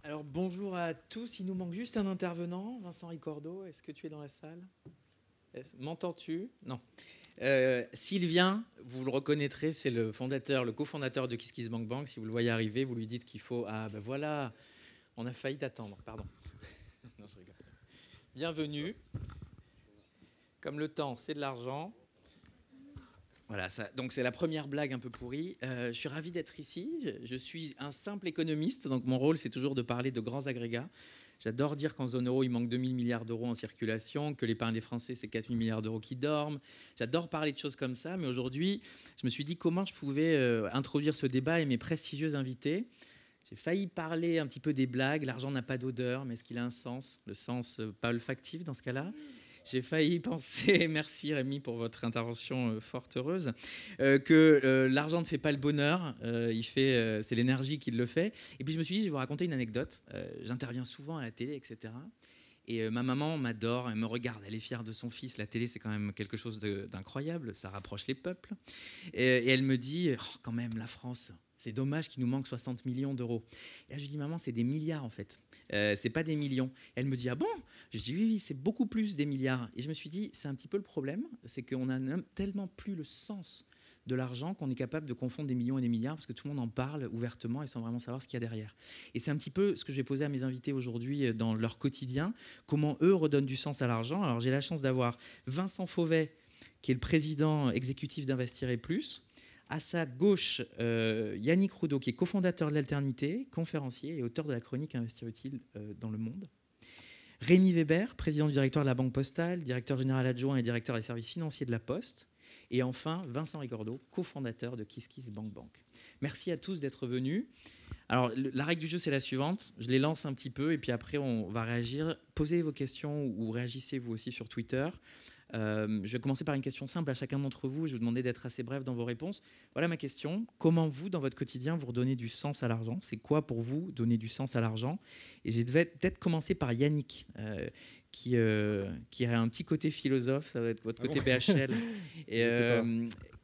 Alors bonjour à tous, il nous manque juste un intervenant, Vincent Ricordo, est-ce que tu es dans la salle? M'entends-tu? Non. S'il vient, vous le reconnaîtrez, c'est le fondateur, le cofondateur de KissKissBankBank. Si vous le voyez arriver, vous lui dites qu'il faut... Ah ben voilà, on a failli t'attendre, pardon. Non, je rigole. Bienvenue. Comme le temps, c'est de l'argent. Voilà, donc c'est la première blague un peu pourrie. Je suis ravi d'être ici. Je suis un simple économiste, donc mon rôle c'est toujours de parler de grands agrégats. J'adore dire qu'en zone euro, il manque 2 000 milliards d'euros en circulation, que l'épargne des Français, c'est 4 000 milliards d'euros qui dorment. J'adore parler de choses comme ça, mais aujourd'hui, je me suis dit comment je pouvais introduire ce débat et mes prestigieux invités. J'ai failli parler un petit peu des blagues. L'argent n'a pas d'odeur, mais est-ce qu'il a un sens? Le sens pas olfactif dans ce cas-là. J'ai failli penser, merci Rémi pour votre intervention fort heureuse, que l'argent ne fait pas le bonheur, c'est l'énergie qui le fait. Et puis je me suis dit, je vais vous raconter une anecdote. J'interviens souvent à la télé, etc. Et ma maman m'adore, elle me regarde, elle est fière de son fils. La télé, c'est quand même quelque chose d'incroyable, ça rapproche les peuples. Et elle me dit, oh, quand même, la France, c'est dommage qu'il nous manque 60 millions d'euros. Et là, je lui dis, maman, c'est des milliards en fait. C'est pas des millions. Elle me dit, ah bon? Je dis, oui, oui, c'est beaucoup plus des milliards. Et je me suis dit, c'est un petit peu le problème, c'est qu'on n'a tellement plus le sens de l'argent qu'on est capable de confondre des millions et des milliards parce que tout le monde en parle ouvertement et sans vraiment savoir ce qu'il y a derrière. Et c'est un petit peu ce que je vais poser à mes invités aujourd'hui dans leur quotidien, comment eux redonnent du sens à l'argent. Alors j'ai la chance d'avoir Vincent Fauvet, qui est le président exécutif d'Investir et Plus. À sa gauche, Yannick Roudot, qui est cofondateur de l'Alternité, conférencier et auteur de la chronique Investir utile dans le monde. Rémi Weber, président du directoire de la Banque Postale, directeur général adjoint et directeur des services financiers de la Poste. Et enfin, Vincent Ricordo, cofondateur de KissKissBankBank. Merci à tous d'être venus. Alors, la règle du jeu, c'est la suivante. Je les lance un petit peu et puis après, on va réagir. Posez vos questions ou réagissez vous aussi sur Twitter. Je vais commencer par une question simple à chacun d'entre vous. Je vais vous demander d'être assez bref dans vos réponses. Voilà ma question. Comment vous, dans votre quotidien, vous redonnez du sens à l'argent? C'est quoi pour vous donner du sens à l'argent? Et je vais peut-être commencer par Yannick, qui a un petit côté philosophe. Ça va être votre côté BHL. Et,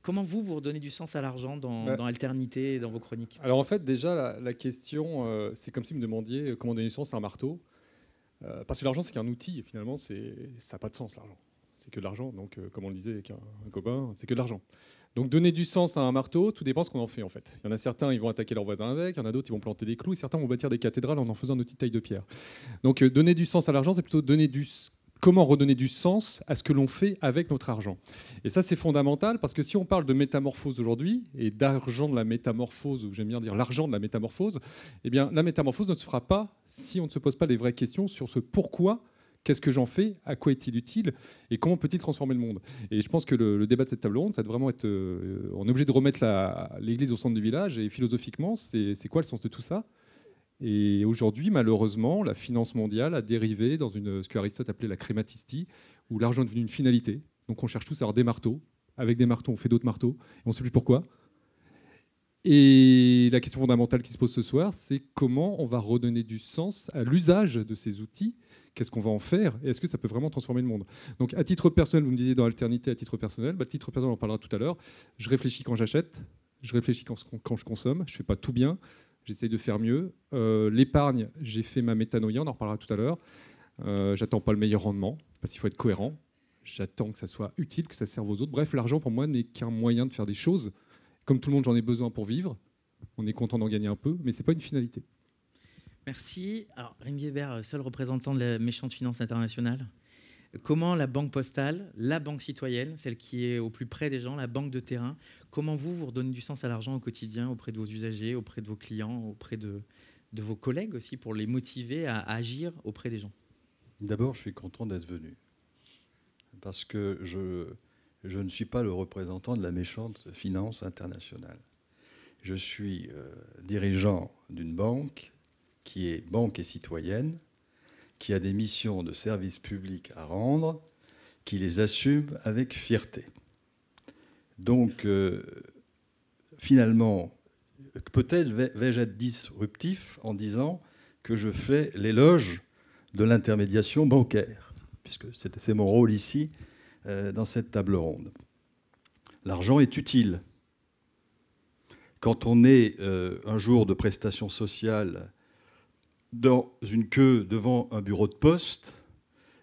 comment vous redonnez du sens à l'argent dans Alternité et dans vos chroniques? Alors en fait, déjà, la question, c'est comme si vous me demandiez comment donner du sens à un marteau. Parce que l'argent, c'est qu'un outil. Et finalement, ça n'a pas de sens, l'argent. C'est que de l'argent. Donc, comme on le disait avec un copain, c'est que de l'argent. Donc, donner du sens à un marteau, tout dépend de ce qu'on en fait, en fait. Il y en a certains, ils vont attaquer leurs voisins avec. Il y en a d'autres, ils vont planter des clous. Et certains vont bâtir des cathédrales en faisant un outil de taille de pierre. Donc, donner du sens à l'argent, c'est plutôt comment redonner du sens à ce que l'on fait avec notre argent. Et ça, c'est fondamental, parce que si on parle de métamorphose aujourd'hui, et d'argent de la métamorphose, ou j'aime bien dire l'argent de la métamorphose, eh bien, la métamorphose ne se fera pas si on ne se pose pas les vraies questions sur ce pourquoi, qu'est-ce que j'en fais, à quoi est-il utile, et comment peut-il transformer le monde. Et je pense que le débat de cette table ronde, ça doit vraiment être... on est obligé de remettre l'église au centre du village, et philosophiquement, c'est quoi le sens de tout ça? Et aujourd'hui, malheureusement, la finance mondiale a dérivé dans ce que Aristote appelait la crématistie, où l'argent est devenu une finalité. Donc on cherche tous à avoir des marteaux. Avec des marteaux, on fait d'autres marteaux. Et on ne sait plus pourquoi. Et la question fondamentale qui se pose ce soir, c'est comment on va redonner du sens à l'usage de ces outils. Qu'est-ce qu'on va en faire? Et est-ce que ça peut vraiment transformer le monde? Donc à titre personnel, vous me disiez dans Alternité, à titre personnel. À titre personnel, on en parlera tout à l'heure. Je réfléchis quand j'achète. Je réfléchis quand je consomme. Je ne fais pas tout bien. J'essaye de faire mieux. L'épargne, j'ai fait ma métanoïa, on en reparlera tout à l'heure. J'attends pas le meilleur rendement, parce qu'il faut être cohérent. J'attends que ça soit utile, que ça serve aux autres. Bref, l'argent, pour moi, n'est qu'un moyen de faire des choses. Comme tout le monde, j'en ai besoin pour vivre. On est content d'en gagner un peu, mais ce n'est pas une finalité. Merci. Alors, Rémi Weber, seul représentant de la méchante finance internationale. Comment la banque postale, la banque citoyenne, celle qui est au plus près des gens, la banque de terrain, comment vous redonnez du sens à l'argent au quotidien auprès de vos usagers, auprès de vos clients, auprès de vos collègues aussi, pour les motiver à agir auprès des gens? D'abord, je suis content d'être venu, parce que je ne suis pas le représentant de la méchante finance internationale. Je suis dirigeant d'une banque qui est banque et citoyenne, qui a des missions de service public à rendre, qui les assume avec fierté. Donc, finalement, peut-être vais-je être disruptif en disant que je fais l'éloge de l'intermédiation bancaire, puisque c'est mon rôle ici, dans cette table ronde. L'argent est utile. Quand on est un jour de prestation sociale dans une queue devant un bureau de poste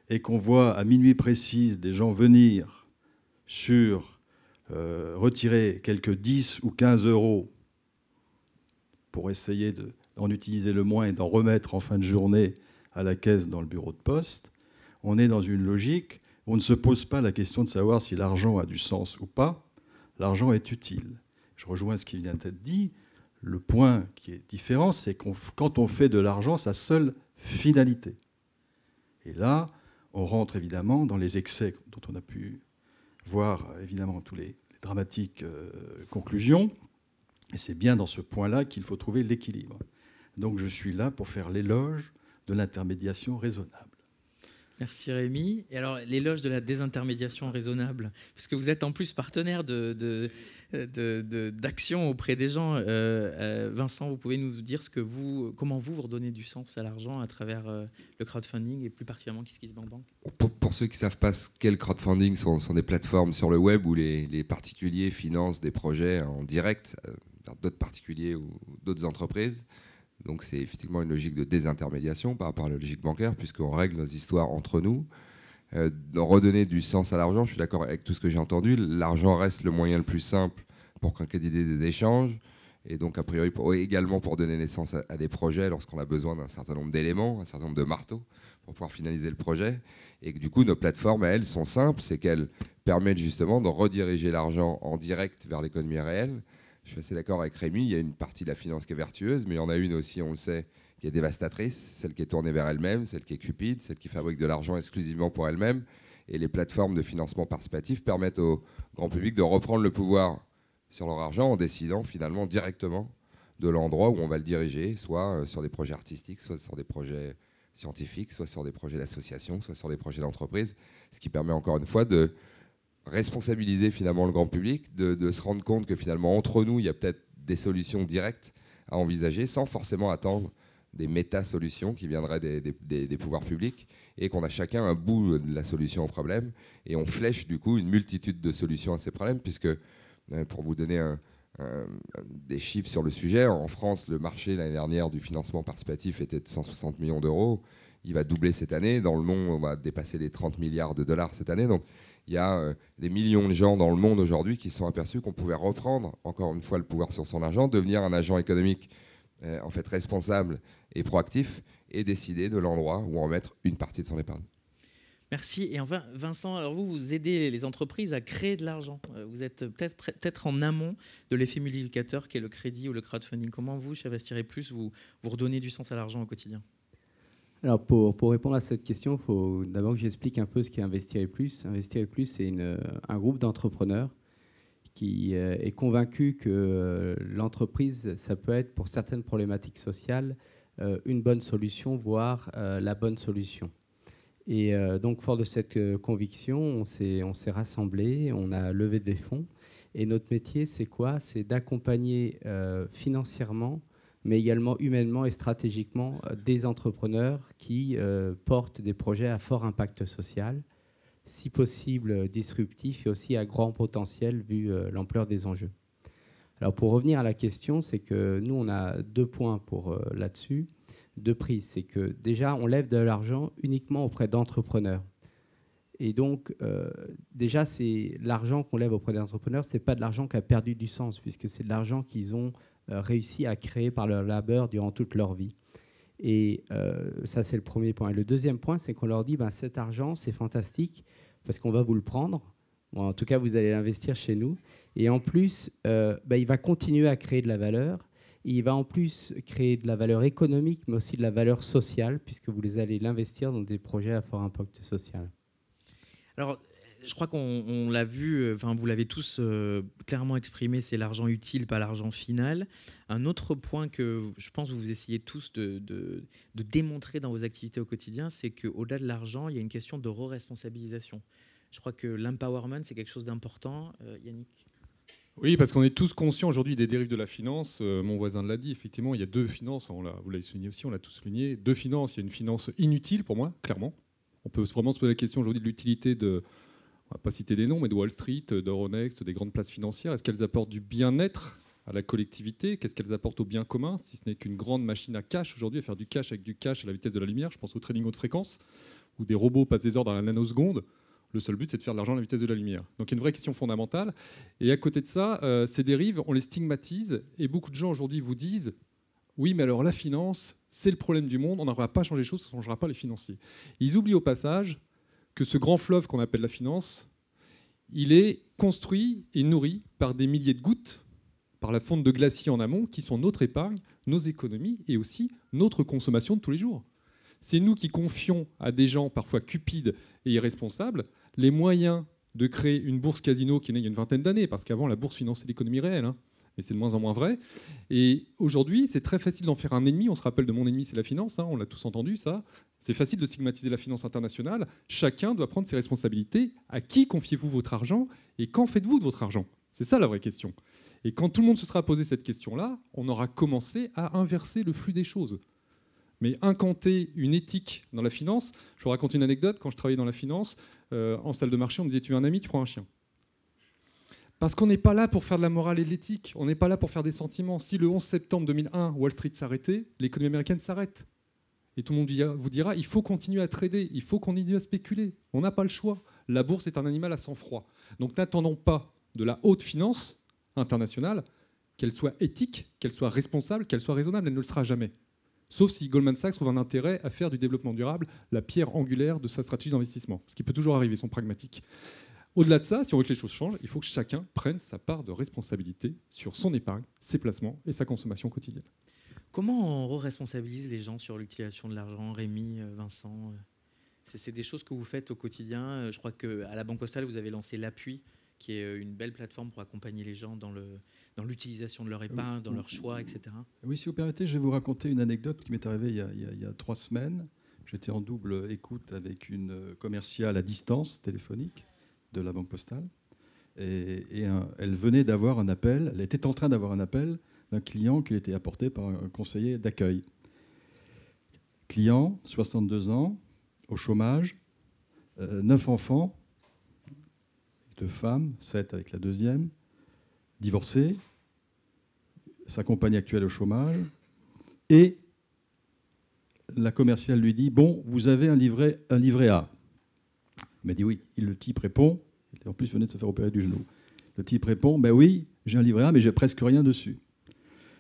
et qu'on voit à minuit précise des gens venir retirer quelques 10 ou 15 euros pour essayer d'en utiliser le moins et d'en remettre en fin de journée à la caisse dans le bureau de poste, on est dans une logique où on ne se pose pas la question de savoir si l'argent a du sens ou pas. L'argent est utile. Je rejoins ce qui vient d'être dit. Le point qui est différent, c'est que quand on fait de l'argent, sa seule finalité. Et là, on rentre évidemment dans les excès dont on a pu voir évidemment tous les dramatiques conclusions. Et c'est bien dans ce point-là qu'il faut trouver l'équilibre. Donc je suis là pour faire l'éloge de l'intermédiation raisonnable. Merci Rémi. Et alors, l'éloge de la désintermédiation raisonnable, puisque vous êtes en plus partenaire d'action auprès des gens. Vincent, vous pouvez nous dire comment vous redonnez du sens à l'argent à travers le crowdfunding et plus particulièrement KissKissBankBank. Pour ceux qui ne savent pas ce qu'est le crowdfunding, sont des plateformes sur le web où les particuliers financent des projets en direct vers d'autres particuliers ou d'autres entreprises. Donc c'est effectivement une logique de désintermédiation par rapport à la logique bancaire, puisqu'on règle nos histoires entre nous. Redonner du sens à l'argent, je suis d'accord avec tout ce que j'ai entendu. L'argent reste le moyen le plus simple pour concrétiser des échanges, et donc a priori également pour donner naissance à des projets lorsqu'on a besoin d'un certain nombre d'éléments, un certain nombre de marteaux pour pouvoir finaliser le projet. Et que du coup, nos plateformes, elles, sont simples, c'est qu'elles permettent justement de rediriger l'argent en direct vers l'économie réelle. Je suis assez d'accord avec Rémi, il y a une partie de la finance qui est vertueuse, mais il y en a une aussi, on le sait, qui est dévastatrice, celle qui est tournée vers elle-même, celle qui est cupide, celle qui fabrique de l'argent exclusivement pour elle-même. Et les plateformes de financement participatif permettent au grand public de reprendre le pouvoir sur leur argent en décidant finalement directement de l'endroit où on va le diriger, soit sur des projets artistiques, soit sur des projets scientifiques, soit sur des projets d'association, soit sur des projets d'entreprise, ce qui permet encore une fois de responsabiliser finalement le grand public, de se rendre compte que finalement entre nous, il y a peut-être des solutions directes à envisager sans forcément attendre des méta-solutions qui viendraient des pouvoirs publics, et qu'on a chacun un bout de la solution au problème, et on flèche du coup une multitude de solutions à ces problèmes, puisque pour vous donner des chiffres sur le sujet, en France, le marché l'année dernière du financement participatif était de 160 millions d'euros. Il va doubler cette année. Dans le monde, on va dépasser les 30 milliards de dollars cette année. Donc, il y a des millions de gens dans le monde aujourd'hui qui se sont aperçus qu'on pouvait reprendre, encore une fois, le pouvoir sur son argent, devenir un agent économique en fait responsable et proactif, et décider de l'endroit où en mettre une partie de son épargne. Merci. Et enfin, Vincent, alors vous aidez les entreprises à créer de l'argent. Vous êtes peut-être en amont de l'effet multiplicateur qu'est le crédit ou le crowdfunding. Comment vous, chez Investir et Plus, vous redonnez du sens à l'argent au quotidien ? Alors, pour répondre à cette question, il faut d'abord que j'explique un peu ce qu'est Investir et Plus. Investir et Plus, c'est un groupe d'entrepreneurs qui est convaincu que l'entreprise, ça peut être, pour certaines problématiques sociales, une bonne solution, voire la bonne solution. Et donc, fort de cette conviction, on s'est rassemblés, on a levé des fonds. Et notre métier, c'est quoi ? C'est d'accompagner financièrement, mais également humainement et stratégiquement des entrepreneurs qui portent des projets à fort impact social, si possible disruptifs et aussi à grand potentiel vu l'ampleur des enjeux. Alors pour revenir à la question, c'est que nous, on a 2 points là-dessus, 2 prises. C'est que déjà, on lève de l'argent uniquement auprès d'entrepreneurs. Et donc, déjà, c'est l'argent qu'on lève auprès d'entrepreneurs, ce n'est pas de l'argent qui a perdu du sens, puisque c'est de l'argent qu'ils ont réussi à créer par leur labeur durant toute leur vie. Et ça, c'est le premier point. Et le deuxième point, c'est qu'on leur dit, cet argent, c'est fantastique, parce qu'on va vous le prendre. Bon, en tout cas, vous allez l'investir chez nous. Et en plus, il va continuer à créer de la valeur. Et il va en plus créer de la valeur économique, mais aussi de la valeur sociale, puisque vous allez l'investir dans des projets à fort impact social. Alors, je crois qu'on l'a vu, vous l'avez tous clairement exprimé, c'est l'argent utile, pas l'argent final. Un autre point que je pense que vous essayez tous de démontrer dans vos activités au quotidien, c'est qu'au-delà de l'argent, il y a une question de re-responsabilisation. Je crois que l'empowerment, c'est quelque chose d'important. Yannick ? Oui, parce qu'on est tous conscients aujourd'hui des dérives de la finance. Mon voisin l'a dit, effectivement, il y a 2 finances, vous l'avez souligné aussi, on l'a tous souligné, 2 finances. Il y a une finance inutile pour moi, clairement. On peut vraiment se poser la question aujourd'hui de l'utilité de, on ne va pas citer des noms, mais de Wall Street, d'Euronext, des grandes places financières. Est-ce qu'elles apportent du bien-être à la collectivité, qu'est-ce qu'elles apportent au bien commun, si ce n'est qu'une grande machine à cash aujourd'hui, à faire du cash avec du cash à la vitesse de la lumière. Je pense au trading haute fréquence, où des robots passent des ordres à la nanoseconde. Le seul but, c'est de faire de l'argent à la vitesse de la lumière. Donc il y a une vraie question fondamentale. Et à côté de ça, ces dérives, on les stigmatise. Et beaucoup de gens aujourd'hui vous disent « Oui, mais alors la finance, c'est le problème du monde, on n'arrivera pas à changer les choses, ça ne changera pas les financiers. » Ils oublient au passage que ce grand fleuve qu'on appelle la finance, il est construit et nourri par des milliers de gouttes, par la fonte de glaciers en amont, qui sont notre épargne, nos économies et aussi notre consommation de tous les jours. C'est nous qui confions à des gens parfois cupides et irresponsables les moyens de créer une bourse casino qui est née il y a une vingtaine d'années, parce qu'avant la bourse finançait l'économie réelle, hein, et c'est de moins en moins vrai. Et aujourd'hui, c'est très facile d'en faire un ennemi. On se rappelle de mon ennemi, c'est la finance, hein, on l'a tous entendu ça. C'est facile de stigmatiser la finance internationale. Chacun doit prendre ses responsabilités. À qui confiez-vous votre argent et qu'en faites-vous de votre argent? C'est ça la vraie question. Et quand tout le monde se sera posé cette question-là, on aura commencé à inverser le flux des choses. Mais incanter une éthique dans la finance, je vous raconte une anecdote. Quand je travaillais dans la finance, en salle de marché, on me disait « tu veux un ami, tu prends un chien ». Parce qu'on n'est pas là pour faire de la morale et de l'éthique. On n'est pas là pour faire des sentiments. Si le 11 septembre 2001, Wall Street s'arrêtait, l'économie américaine s'arrête. Et tout le monde vous dira, il faut continuer à trader, il faut qu'on continue à spéculer. On n'a pas le choix. La bourse est un animal à sang-froid. Donc n'attendons pas de la haute finance internationale qu'elle soit éthique, qu'elle soit responsable, qu'elle soit raisonnable. Elle ne le sera jamais. Sauf si Goldman Sachs trouve un intérêt à faire du développement durable la pierre angulaire de sa stratégie d'investissement. Ce qui peut toujours arriver, ils sont pragmatiques. Au-delà de ça, si on veut que les choses changent, il faut que chacun prenne sa part de responsabilité sur son épargne, ses placements et sa consommation quotidienne. Comment on re-responsabilise les gens sur l'utilisation de l'argent, Rémi, Vincent? C'est des choses que vous faites au quotidien. Je crois qu'à la Banque Postale, vous avez lancé l'Appui, qui est une belle plateforme pour accompagner les gens dans l'utilisation de leur épargne, dans leur choix, etc. Oui, si vous permettez, je vais vous raconter une anecdote qui m'est arrivée il y a 3 semaines. J'étais en double écoute avec une commerciale à distance téléphonique de la Banque Postale. Elle venait d'avoir un appel, elle était en train d'avoir un appel d'un client qui était apporté par un conseiller d'accueil. Client, 62 ans, au chômage, 9 enfants, 2 femmes, 7 avec la deuxième, divorcé, sa compagne actuelle au chômage, et la commerciale lui dit « Bon, vous avez un livret A ». Il m'a dit oui. Le type répond, et en plus il venait de se faire opérer du genou. Le type répond, ben oui, j'ai un livret A, mais j'ai presque rien dessus.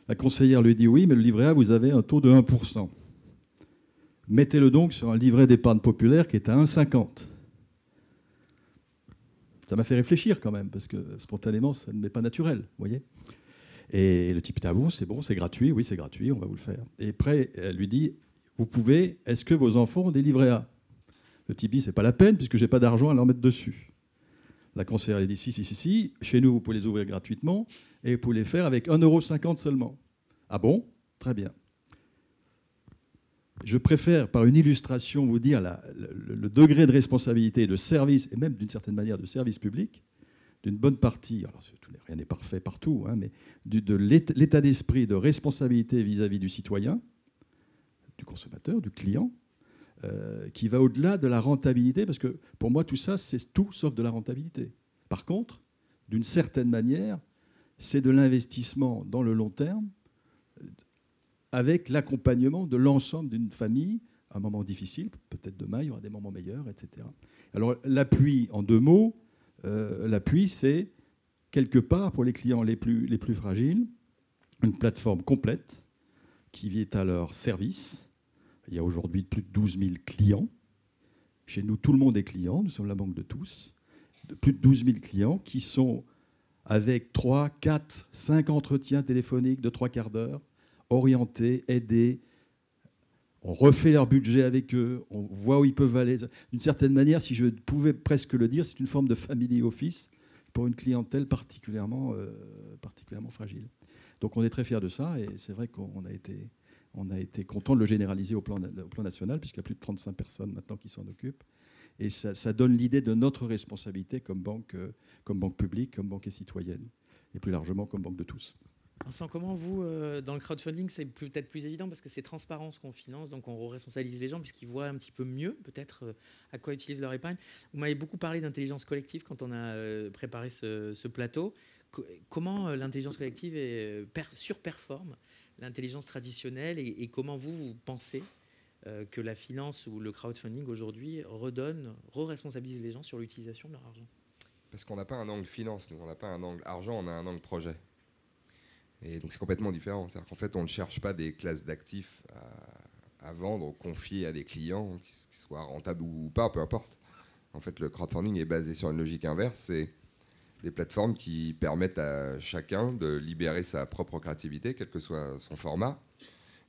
La conseillère lui dit oui, mais le livret A, vous avez un taux de 1%. Mettez-le donc sur un livret d'épargne populaire qui est à 1,50. Ça m'a fait réfléchir quand même, parce que spontanément, ça ne m'est pas naturel, vous voyez. Et le type dit, ah bon, c'est gratuit, oui, c'est gratuit, on va vous le faire. Et après, elle lui dit, vous pouvez, est-ce que vos enfants ont des livrets A? Le type dit, c'est pas la peine, puisque j'ai pas d'argent à leur mettre dessus. La conseillère lui dit, si, chez nous, vous pouvez les ouvrir gratuitement, et vous pouvez les faire avec 1,50 € seulement. Ah bon? Très bien. Je préfère, par une illustration, vous dire le degré de responsabilité, de service, et même d'une certaine manière de service public, d'une bonne partie, alors rien n'est parfait partout, hein, mais de l'état d'esprit de responsabilité vis-à-vis du citoyen, du consommateur, du client, qui va au-delà de la rentabilité, parce que pour moi, tout ça, c'est tout sauf de la rentabilité. Par contre, d'une certaine manière, c'est de l'investissement dans le long terme, avec l'accompagnement de l'ensemble d'une famille, à un moment difficile, peut-être demain, il y aura des moments meilleurs, etc. Alors, l'appui, en 2 mots, l'appui, c'est, quelque part, pour les clients les plus fragiles, une plateforme complète qui est à leur service. Il y a aujourd'hui plus de 12 000 clients. Chez nous, tout le monde est client, nous sommes la banque de tous. Plus de 12 000 clients qui sont avec 3, 4, 5 entretiens téléphoniques de 3/4 d'heure, orientés, aidés. On refait leur budget avec eux, on voit où ils peuvent aller. D'une certaine manière, si je pouvais presque le dire, c'est une forme de family office pour une clientèle particulièrement fragile. Donc on est très fiers de ça, et c'est vrai qu'on a été content de le généraliser au plan national, puisqu'il y a plus de 35 personnes maintenant qui s'en occupent. Et ça donne l'idée de notre responsabilité comme banque publique, comme banque et citoyenne, et plus largement comme banque de tous. Vincent, comment vous, dans le crowdfunding, c'est peut-être plus évident parce que c'est transparent ce qu'on finance, donc on responsabilise les gens puisqu'ils voient un petit peu mieux peut-être à quoi utilisent leur épargne. Vous m'avez beaucoup parlé d'intelligence collective quand on a préparé ce plateau. comment l'intelligence collective surperforme l'intelligence traditionnelle et comment vous pensez que la finance ou le crowdfunding aujourd'hui re-responsabilise les gens sur l'utilisation de leur argent? Parce qu'on n'a pas un angle finance, nous, on n'a pas un angle argent, on a un angle projet. Et donc c'est complètement différent. C'est-à-dire qu'en fait, on ne cherche pas des classes d'actifs à vendre ou confier à des clients, qui soient rentables ou pas, peu importe. En fait, le crowdfunding est basé sur une logique inverse. C'est des plateformes qui permettent à chacun de libérer sa propre créativité, quel que soit son format,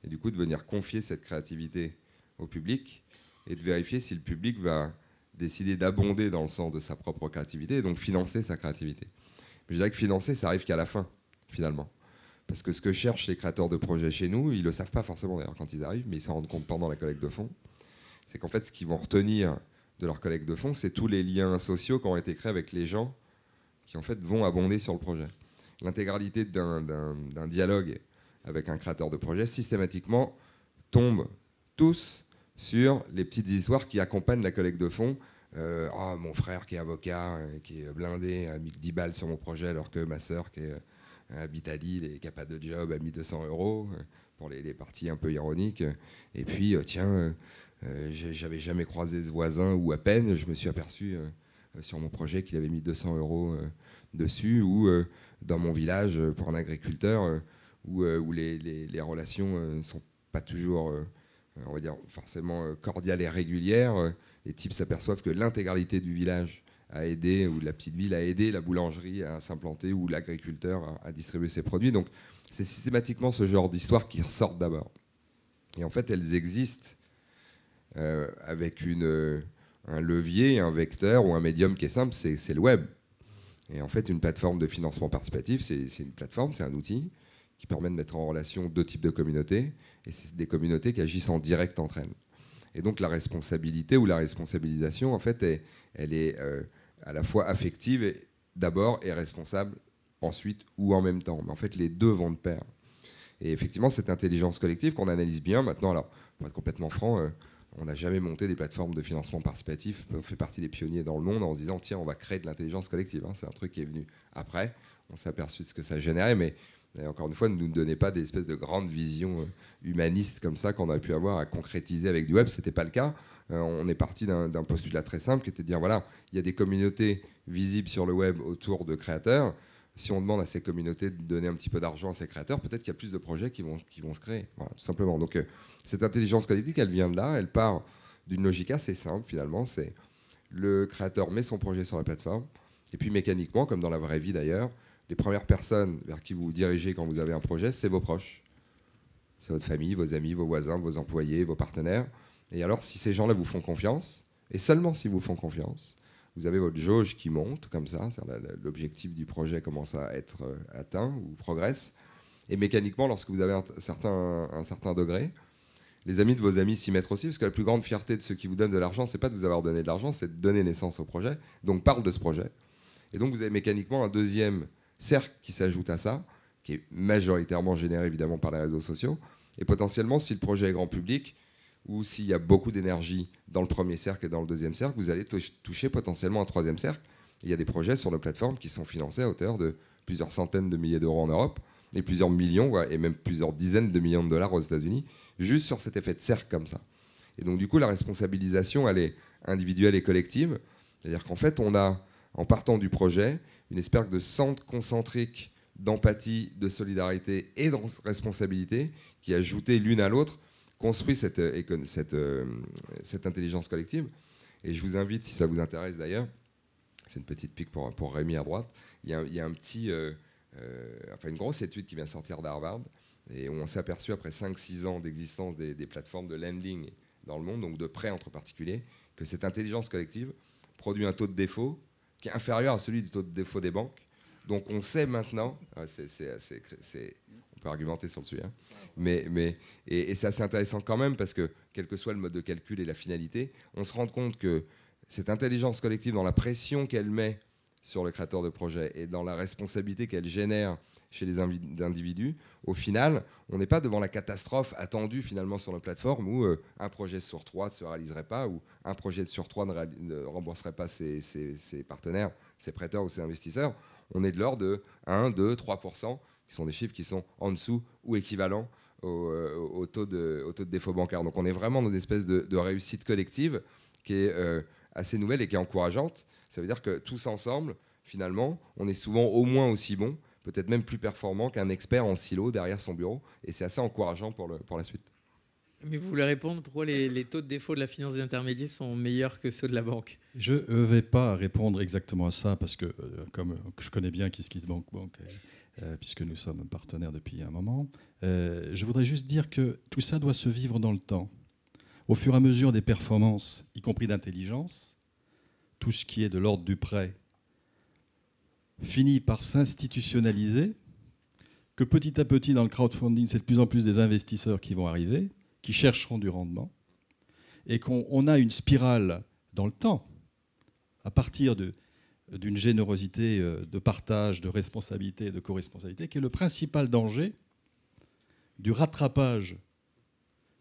et du coup de venir confier cette créativité au public et de vérifier si le public va décider d'abonder dans le sens de sa propre créativité et donc financer sa créativité. Mais je dirais que financer, ça arrive qu'à la fin, finalement. Parce que ce que cherchent les créateurs de projets chez nous, ils ne le savent pas forcément d'ailleurs quand ils arrivent, mais ils s'en rendent compte pendant la collecte de fonds, c'est qu'en fait, ce qu'ils vont retenir de leur collecte de fonds, c'est tous les liens sociaux qui ont été créés avec les gens qui en fait vont abonder sur le projet. L'intégralité d'un dialogue avec un créateur de projet, systématiquement, tombe tous sur les petites histoires qui accompagnent la collecte de fonds. Oh, mon frère qui est avocat, qui est blindé, a mis 10 balles sur mon projet, alors que ma sœur qui habite à Lille et qui n'a pas de job a mis 200 €, pour les parties un peu ironiques. Et puis, tiens, j'avais jamais croisé ce voisin, ou à peine, je me suis aperçu sur mon projet qu'il avait mis 200 € dessus, ou dans mon village, pour un agriculteur, où les relations ne sont pas toujours, on va dire, forcément cordiales et régulières. Les types s'aperçoivent que l'intégralité du village a aidé, ou de la petite ville a aidé la boulangerie à s'implanter, ou l'agriculteur à distribuer ses produits. Donc c'est systématiquement ce genre d'histoires qui ressortent d'abord. Et en fait, elles existent avec un levier, un vecteur ou un médium qui est simple, c'est le web. Et en fait, une plateforme de financement participatif, c'est une plateforme, c'est un outil qui permet de mettre en relation deux types de communautés, et c'est des communautés qui agissent en direct entre elles. Et donc la responsabilité ou la responsabilisation, en fait, elle est à la fois affective d'abord et responsable ensuite ou en même temps. Mais en fait, les deux vont de pair. Et effectivement, cette intelligence collective qu'on analyse bien maintenant, alors pour être complètement franc, on n'a jamais monté des plateformes de financement participatif. On fait partie des pionniers dans le monde en se disant tiens, on va créer de l'intelligence collective. C'est un truc qui est venu après. On s'est aperçu de ce que ça générait, mais encore une fois, ne nous donnez pas des espèces de grandes visions humanistes comme ça qu'on aurait pu avoir à concrétiser avec du web. Ce n'était pas le cas. On est parti d'un postulat très simple qui était de dire voilà, il y a des communautés visibles sur le web autour de créateurs. Si on demande à ces communautés de donner un petit peu d'argent à ces créateurs, peut-être qu'il y a plus de projets qui vont se créer. Voilà, tout simplement. Donc cette intelligence collective, elle vient de là. Elle part d'une logique assez simple finalement. C'est le créateur met son projet sur la plateforme. Et puis mécaniquement, comme dans la vraie vie d'ailleurs, les premières personnes vers qui vous vous dirigez quand vous avez un projet, c'est vos proches. C'est votre famille, vos amis, vos voisins, vos employés, vos partenaires. Et alors, si ces gens-là vous font confiance, et seulement s'ils vous font confiance, vous avez votre jauge qui monte comme ça, l'objectif du projet commence à être atteint ou progresse. Et mécaniquement, lorsque vous avez un certain degré, les amis de vos amis s'y mettent aussi, parce que la plus grande fierté de ceux qui vous donnent de l'argent, c'est pas de vous avoir donné de l'argent, c'est de donner naissance au projet. Donc parle de ce projet. Et donc vous avez mécaniquement un deuxième cercle qui s'ajoute à ça, qui est majoritairement généré évidemment par les réseaux sociaux. Et potentiellement, si le projet est grand public, ou s'il y a beaucoup d'énergie dans le premier cercle et dans le deuxième cercle, vous allez toucher potentiellement un troisième cercle. Il y a des projets sur nos plateformes qui sont financés à hauteur de plusieurs centaines de milliers d'euros en Europe, et plusieurs millions, et même plusieurs dizaines de millions de dollars aux États-Unis, juste sur cet effet de cercle comme ça. Et donc du coup, la responsabilisation, elle est individuelle et collective. C'est-à-dire qu'en fait, on a, en partant du projet, une espèce de centre concentrique d'empathie, de solidarité et de responsabilité qui, ajoutées l'une à l'autre, construit cette intelligence collective. Et je vous invite, si ça vous intéresse d'ailleurs, c'est une petite pique pour Rémi à droite, il y a une grosse étude qui vient sortir d'Harvard, et où on s'est aperçu après 5-6 ans d'existence des plateformes de lending dans le monde, donc de prêts entre particuliers, que cette intelligence collective produit un taux de défaut qui est inférieur à celui du taux de défaut des banques. Donc on sait maintenant, on peut argumenter sur le sujet, et c'est assez intéressant quand même, parce que quel que soit le mode de calcul et la finalité, on se rend compte que cette intelligence collective, dans la pression qu'elle met sur le créateur de projet et dans la responsabilité qu'elle génère chez les individus, au final, on n'est pas devant la catastrophe attendue finalement sur la plateforme où un projet sur 3 ne se réaliserait pas, ou un projet sur 3 ne rembourserait pas ses partenaires, ses prêteurs ou ses investisseurs. On est de l'ordre de 1, 2, 3%, qui sont des chiffres qui sont en dessous ou équivalents au taux de défaut bancaire. Donc on est vraiment dans une espèce de réussite collective qui est assez nouvelle et qui est encourageante. Ça veut dire que tous ensemble, finalement, on est souvent au moins aussi bon, peut-être même plus performant qu'un expert en silo derrière son bureau. Et c'est assez encourageant pour la suite. Mais vous voulez répondre pourquoi les taux de défaut de la finance des intermédiaires sont meilleurs que ceux de la banque? Je ne vais pas répondre exactement à ça parce que, comme je connais bien KissKissBank, puisque nous sommes partenaires depuis un moment, je voudrais juste dire que tout ça doit se vivre dans le temps. Au fur et à mesure des performances, y compris d'intelligence, tout ce qui est de l'ordre du prêt finit par s'institutionnaliser, que petit à petit, dans le crowdfunding, c'est de plus en plus des investisseurs qui vont arriver, qui chercheront du rendement, et qu'on a une spirale dans le temps, à partir d'une générosité de partage, de responsabilité et de co-responsabilité, qui est le principal danger du rattrapage,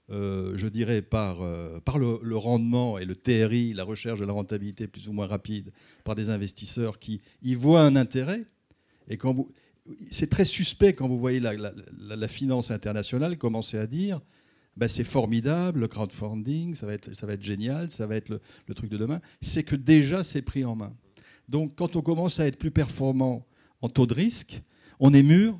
je dirais, par le rendement et le TRI, la recherche de la rentabilité plus ou moins rapide, par des investisseurs qui y voient un intérêt. Et c'est très suspect quand vous voyez la finance internationale commencer à dire c'est formidable, le crowdfunding, ça va être génial, ça va être le truc de demain. C'est que déjà, c'est pris en main. Donc, quand on commence à être plus performant en taux de risque, on est mûr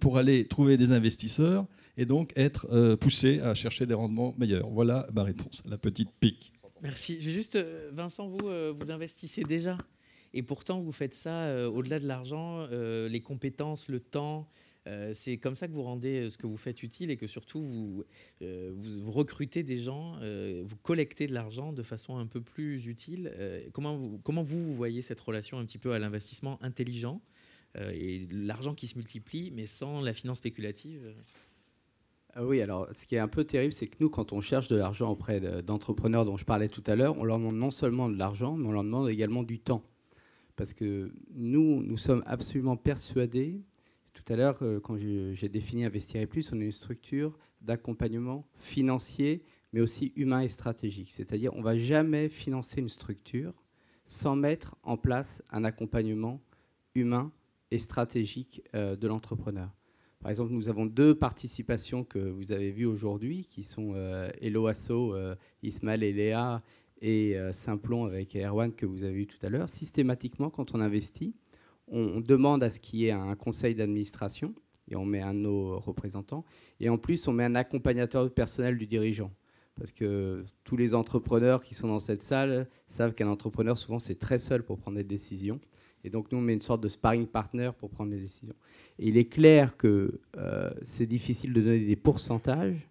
pour aller trouver des investisseurs et donc être poussé à chercher des rendements meilleurs. Voilà ma réponse, la petite pique. Merci. J'ai juste, Vincent, vous investissez déjà. Et pourtant, vous faites ça au-delà de l'argent, les compétences, le temps. C'est comme ça que vous rendez ce que vous faites utile et que surtout vous recrutez des gens, vous collectez de l'argent de façon un peu plus utile. Comment vous voyez cette relation un petit peu à l'investissement intelligent et l'argent qui se multiplie, mais sans la finance spéculative? Oui, alors ce qui est un peu terrible, c'est que nous, quand on cherche de l'argent auprès d'entrepreneurs dont je parlais tout à l'heure, on leur demande non seulement de l'argent, mais on leur demande également du temps. Parce que nous sommes absolument persuadés. Tout à l'heure, quand j'ai défini Investir et Plus, on est une structure d'accompagnement financier, mais aussi humain et stratégique. C'est-à-dire on ne va jamais financer une structure sans mettre en place un accompagnement humain et stratégique de l'entrepreneur. Par exemple, nous avons 2 participations que vous avez vues aujourd'hui, qui sont Eloasso, Ismaël et Léa, et Simplon avec Erwan que vous avez vu tout à l'heure. Systématiquement, quand on investit, on demande à ce qu'il y ait un conseil d'administration et on met un de nos représentants. Et en plus, on met un accompagnateur personnel du dirigeant. Parce que tous les entrepreneurs qui sont dans cette salle savent qu'un entrepreneur, souvent, c'est très seul pour prendre des décisions. Et donc, nous, on met une sorte de sparring partner pour prendre les décisions. Et il est clair que c'est difficile de donner des pourcentages,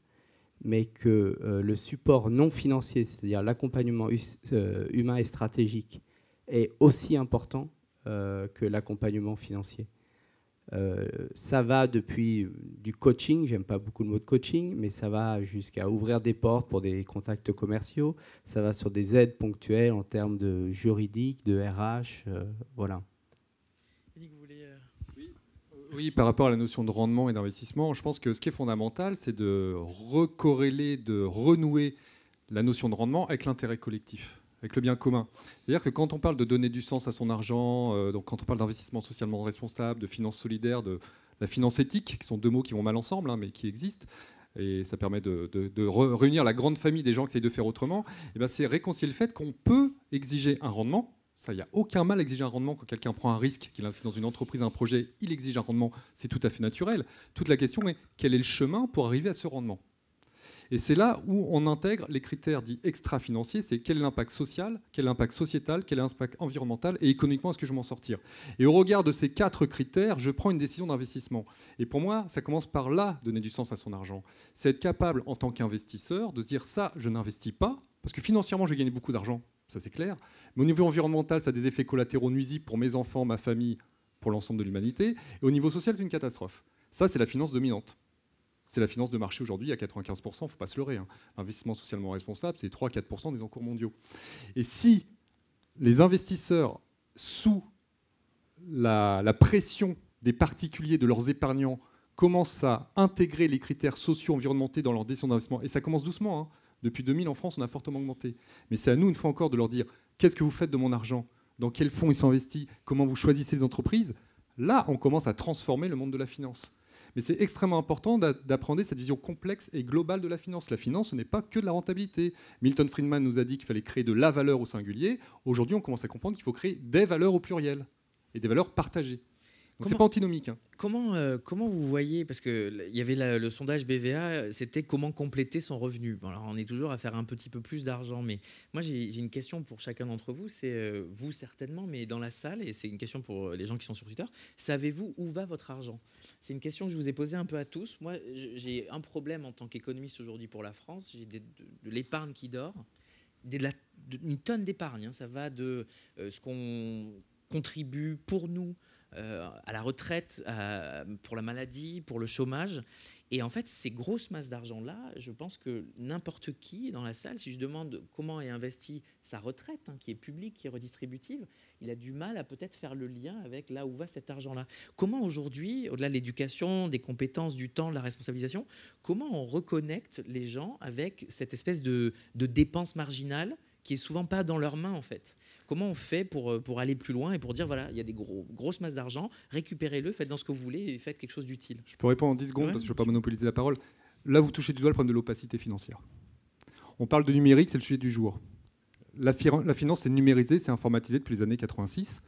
mais que le support non financier, c'est-à-dire l'accompagnement humain et stratégique, est aussi important que l'accompagnement financier. Ça va depuis du coaching, j'aime pas beaucoup le mot de coaching, mais ça va jusqu'à ouvrir des portes pour des contacts commerciaux, ça va sur des aides ponctuelles en termes de juridique, de RH, voilà. Oui, par rapport à la notion de rendement et d'investissement, je pense que ce qui est fondamental, c'est de recorréler, de renouer la notion de rendement avec l'intérêt collectif, avec le bien commun. C'est-à-dire que quand on parle de donner du sens à son argent, donc quand on parle d'investissement socialement responsable, de finance solidaire, de la finance éthique, qui sont 2 mots qui vont mal ensemble, mais qui existent, et ça permet de réunir la grande famille des gens qui essayent de faire autrement, et ben c'est réconcilier le fait qu'on peut exiger un rendement. Ça, il n'y a aucun mal à exiger un rendement quand quelqu'un prend un risque, qu'il investit dans une entreprise, un projet, il exige un rendement, c'est tout à fait naturel. Toute la question est quel est le chemin pour arriver à ce rendement ? Et c'est là où on intègre les critères dits extra-financiers, c'est quel est l'impact social, quel est l'impact sociétal, quel est l'impact environnemental et économiquement est-ce que je m'en sortir. Et au regard de ces 4 critères, je prends une décision d'investissement. Et pour moi, ça commence par là, donner du sens à son argent. C'est être capable en tant qu'investisseur de se dire ça, je n'investis pas, parce que financièrement, je vais gagner beaucoup d'argent. Ça c'est clair. Mais au niveau environnemental, ça a des effets collatéraux nuisibles pour mes enfants, ma famille, pour l'ensemble de l'humanité. Et au niveau social, c'est une catastrophe. Ça, c'est la finance dominante. C'est la finance de marché aujourd'hui, à 95%, il ne faut pas se leurrer. L'investissement socialement responsable, c'est 3-4% des encours mondiaux. Et si les investisseurs sous la pression des particuliers, de leurs épargnants, commencent à intégrer les critères socio-environnementaux dans leur décision d'investissement, et ça commence doucement, hein. Depuis 2000, en France, on a fortement augmenté. Mais c'est à nous, une fois encore, de leur dire qu'est-ce que vous faites de mon argent, dans quels fonds ils sont investis, comment vous choisissez les entreprises. Là, on commence à transformer le monde de la finance. Mais c'est extrêmement important d'apprendre cette vision complexe et globale de la finance. La finance, ce n'est pas que de la rentabilité. Milton Friedman nous a dit qu'il fallait créer de la valeur au singulier. Aujourd'hui, on commence à comprendre qu'il faut créer des valeurs au pluriel et des valeurs partagées. Donc, c'est pas antinomique. Hein. Comment vous voyez, parce qu'il y avait le sondage BVA, c'était comment compléter son revenu. Bon, alors on est toujours à faire un petit peu plus d'argent, mais moi j'ai une question pour chacun d'entre vous, c'est vous certainement, mais dans la salle, et c'est une question pour les gens qui sont sur Twitter, savez-vous où va votre argent? C'est une question que je vous ai posée un peu à tous. Moi j'ai un problème en tant qu'économiste aujourd'hui pour la France, j'ai de l'épargne qui dort, une tonne d'épargne, hein. Ça va de ce qu'on contribue pour nous, à la retraite, pour la maladie, pour le chômage. Et en fait, ces grosses masses d'argent-là, je pense que n'importe qui dans la salle, si je demande comment est investie sa retraite, hein, qui est publique, qui est redistributive, il a du mal à peut-être faire le lien avec là où va cet argent-là. Comment aujourd'hui, au-delà de l'éducation, des compétences, du temps, de la responsabilisation, comment on reconnecte les gens avec cette espèce de dépense marginale qui est souvent pas dans leurs mains en fait? Comment on fait pour aller plus loin et pour dire, voilà, il y a des grosses masses d'argent, récupérez-le, faites-dans ce que vous voulez et faites quelque chose d'utile? Je peux répondre en 10 secondes parce que je ne veux pas monopoliser la parole. Là, vous touchez du doigt le problème de l'opacité financière. On parle de numérique, c'est le sujet du jour. La finance, c'est numérisé, c'est informatisé depuis les années 86.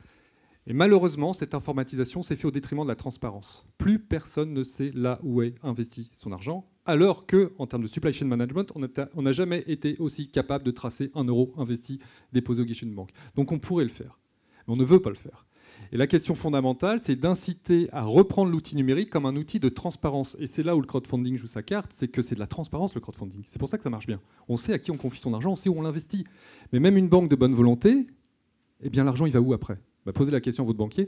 Et malheureusement, cette informatisation s'est faite au détriment de la transparence. Plus personne ne sait là où est investi son argent, alors qu'en termes de supply chain management, on n'a jamais été aussi capable de tracer un euro investi, déposé au guichet d'une banque. Donc on pourrait le faire, mais on ne veut pas le faire. Et la question fondamentale, c'est d'inciter à reprendre l'outil numérique comme un outil de transparence. Et c'est là où le crowdfunding joue sa carte, c'est que c'est de la transparence, le crowdfunding. C'est pour ça que ça marche bien. On sait à qui on confie son argent, on sait où on l'investit. Mais même une banque de bonne volonté, eh bien l'argent, il va où après ? Posez la question à votre banquier.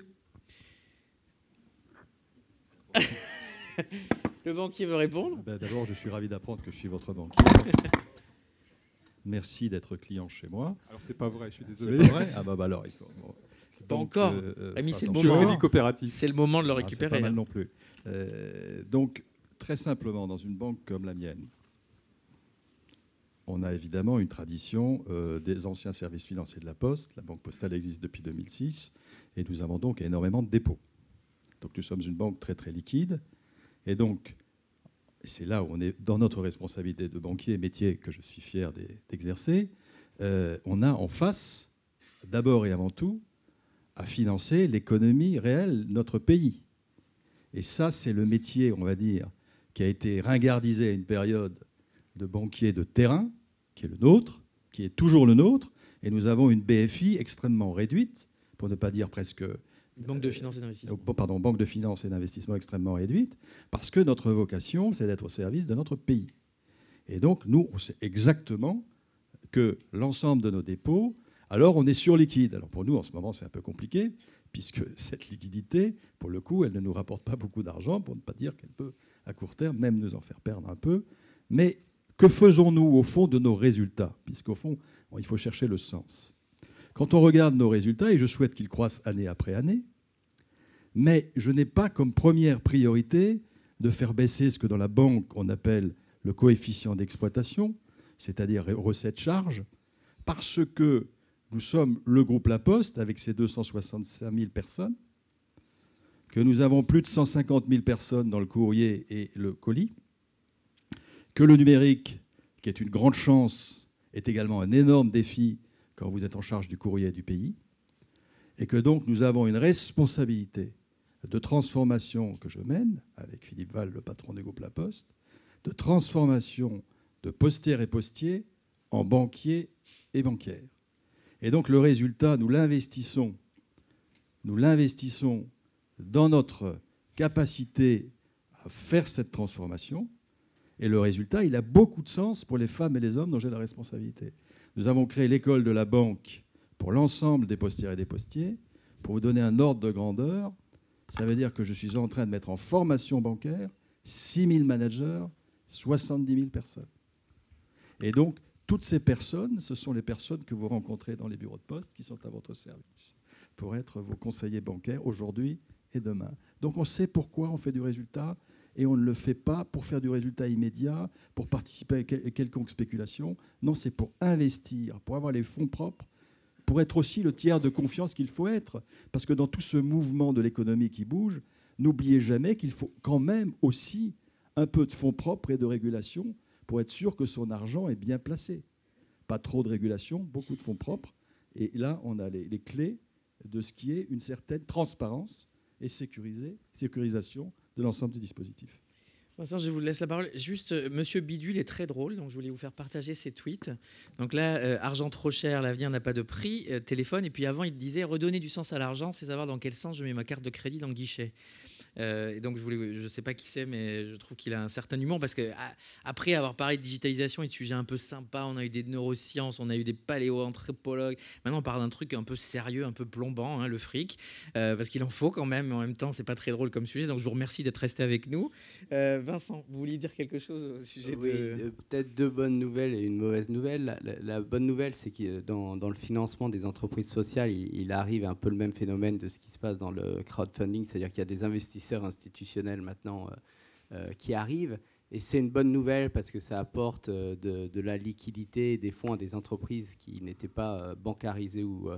Le banquier veut répondre. D'abord, je suis ravi d'apprendre que je suis votre banquier. Merci d'être client chez moi. Alors, c'est pas vrai, je suis désolé. C'est pas vrai. Ah bah alors, il faut... Bon. Pas encore. Ami, c'est le moment. C'est le moment de le récupérer. C'est pas mal non plus. Donc, très simplement, dans une banque comme la mienne, on a évidemment une tradition des anciens services financiers de la Poste. La Banque Postale existe depuis 2006 et nous avons donc énormément de dépôts. Donc nous sommes une banque très très liquide et donc c'est là où on est dans notre responsabilité de banquier, métier que je suis fier d'exercer. On a en face, d'abord et avant tout, à financer l'économie réelle de notre pays. Et ça, c'est le métier, on va dire, qui a été ringardisé à une période de banquier de terrain, qui est le nôtre, qui est toujours le nôtre, et nous avons une BFI extrêmement réduite, pour ne pas dire presque... Banque de finance et d'investissement. Pardon, banque de finance et d'investissement extrêmement réduite, parce que notre vocation, c'est d'être au service de notre pays. Et donc, nous, on sait exactement que l'ensemble de nos dépôts, alors on est surliquide. Alors pour nous, en ce moment, c'est un peu compliqué, puisque cette liquidité, pour le coup, elle ne nous rapporte pas beaucoup d'argent, pour ne pas dire qu'elle peut, à court terme, même nous en faire perdre un peu. Mais que faisons-nous, au fond, de nos résultats? Puisqu'au fond, il faut chercher le sens. Quand on regarde nos résultats, et je souhaite qu'ils croissent année après année, mais je n'ai pas comme première priorité de faire baisser ce que dans la banque, on appelle le coefficient d'exploitation, c'est-à-dire recettes-charges, parce que nous sommes le groupe La Poste, avec ses 265 000 personnes, que nous avons plus de 150 000 personnes dans le courrier et le colis, que le numérique, qui est une grande chance, est également un énorme défi quand vous êtes en charge du courrier du pays, et que donc nous avons une responsabilité de transformation que je mène, avec Philippe Val, le patron du groupe La Poste, de transformation de postières et postiers en banquiers et banquières. Et donc le résultat, nous l'investissons dans notre capacité à faire cette transformation. Et le résultat, il a beaucoup de sens pour les femmes et les hommes dont j'ai la responsabilité. Nous avons créé l'école de la banque pour l'ensemble des postières et des postiers. Pour vous donner un ordre de grandeur, ça veut dire que je suis en train de mettre en formation bancaire 6 000 managers, 70 000 personnes. Et donc, toutes ces personnes, ce sont les personnes que vous rencontrez dans les bureaux de poste qui sont à votre service. pour être vos conseillers bancaires aujourd'hui et demain. Donc on sait pourquoi on fait du résultat et on ne le fait pas pour faire du résultat immédiat, pour participer à quelconque spéculation. Non, c'est pour investir, pour avoir les fonds propres, pour être aussi le tiers de confiance qu'il faut être. Parce que dans tout ce mouvement de l'économie qui bouge, n'oubliez jamais qu'il faut quand même aussi un peu de fonds propres et de régulation pour être sûr que son argent est bien placé. Pas trop de régulation, beaucoup de fonds propres. Et là, on a les clés de ce qui est une certaine transparence et sécurisation de l'ensemble du dispositif. Vincent, je vous laisse la parole. Juste, Monsieur Bidule est très drôle, donc je voulais vous faire partager ses tweets. Donc là, argent trop cher, l'avenir n'a pas de prix, téléphone. Et puis avant, il disait redonner du sens à l'argent, c'est savoir dans quel sens je mets ma carte de crédit dans le guichet. Et donc je ne sais pas qui c'est, mais je trouve qu'il a un certain humour parce que après avoir parlé de digitalisation et de sujets un peu sympas, on a eu des neurosciences, on a eu des paléoanthropologues. Maintenant, on parle d'un truc un peu sérieux, un peu plombant, hein, le fric, parce qu'il en faut quand même. Mais en même temps, c'est pas très drôle comme sujet. Donc je vous remercie d'être resté avec nous. Vincent, vous vouliez dire quelque chose au sujet de... Peut-être deux bonnes nouvelles et une mauvaise nouvelle. La bonne nouvelle, c'est que dans le financement des entreprises sociales, il arrive un peu le même phénomène de ce qui se passe dans le crowdfunding, c'est-à-dire qu'il y a des investisseurs institutionnels maintenant qui arrivent. Et c'est une bonne nouvelle parce que ça apporte de la liquidité et des fonds à des entreprises qui n'étaient pas bancarisées ou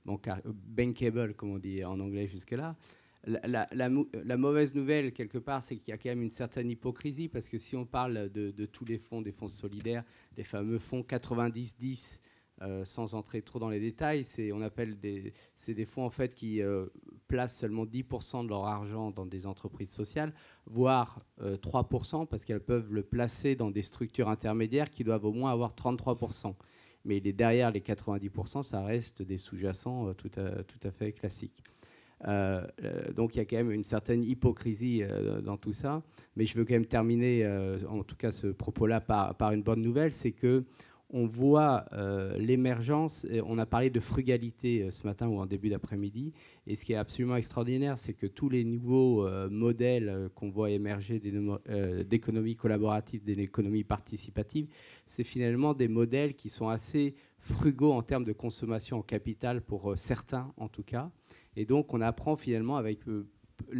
bankable, comme on dit en anglais jusque-là. La mauvaise nouvelle, quelque part, c'est qu'il y a quand même une certaine hypocrisie parce que si on parle de tous les fonds, des fonds solidaires, les fameux fonds 90-10, sans entrer trop dans les détails, c'est des fonds en fait qui placent seulement 10% de leur argent dans des entreprises sociales, voire 3% parce qu'elles peuvent le placer dans des structures intermédiaires qui doivent au moins avoir 33%. Mais derrière les 90%, ça reste des sous-jacents tout à fait classiques. Donc il y a quand même une certaine hypocrisie dans tout ça. Mais je veux quand même terminer, en tout cas ce propos-là, par une bonne nouvelle, c'est que on voit l'émergence, on a parlé de frugalité ce matin ou en début d'après-midi, et ce qui est absolument extraordinaire, c'est que tous les nouveaux modèles qu'on voit émerger d'économie collaborative, d'économie participative, c'est finalement des modèles qui sont assez frugaux en termes de consommation en capital pour certains en tout cas, et donc on apprend finalement avec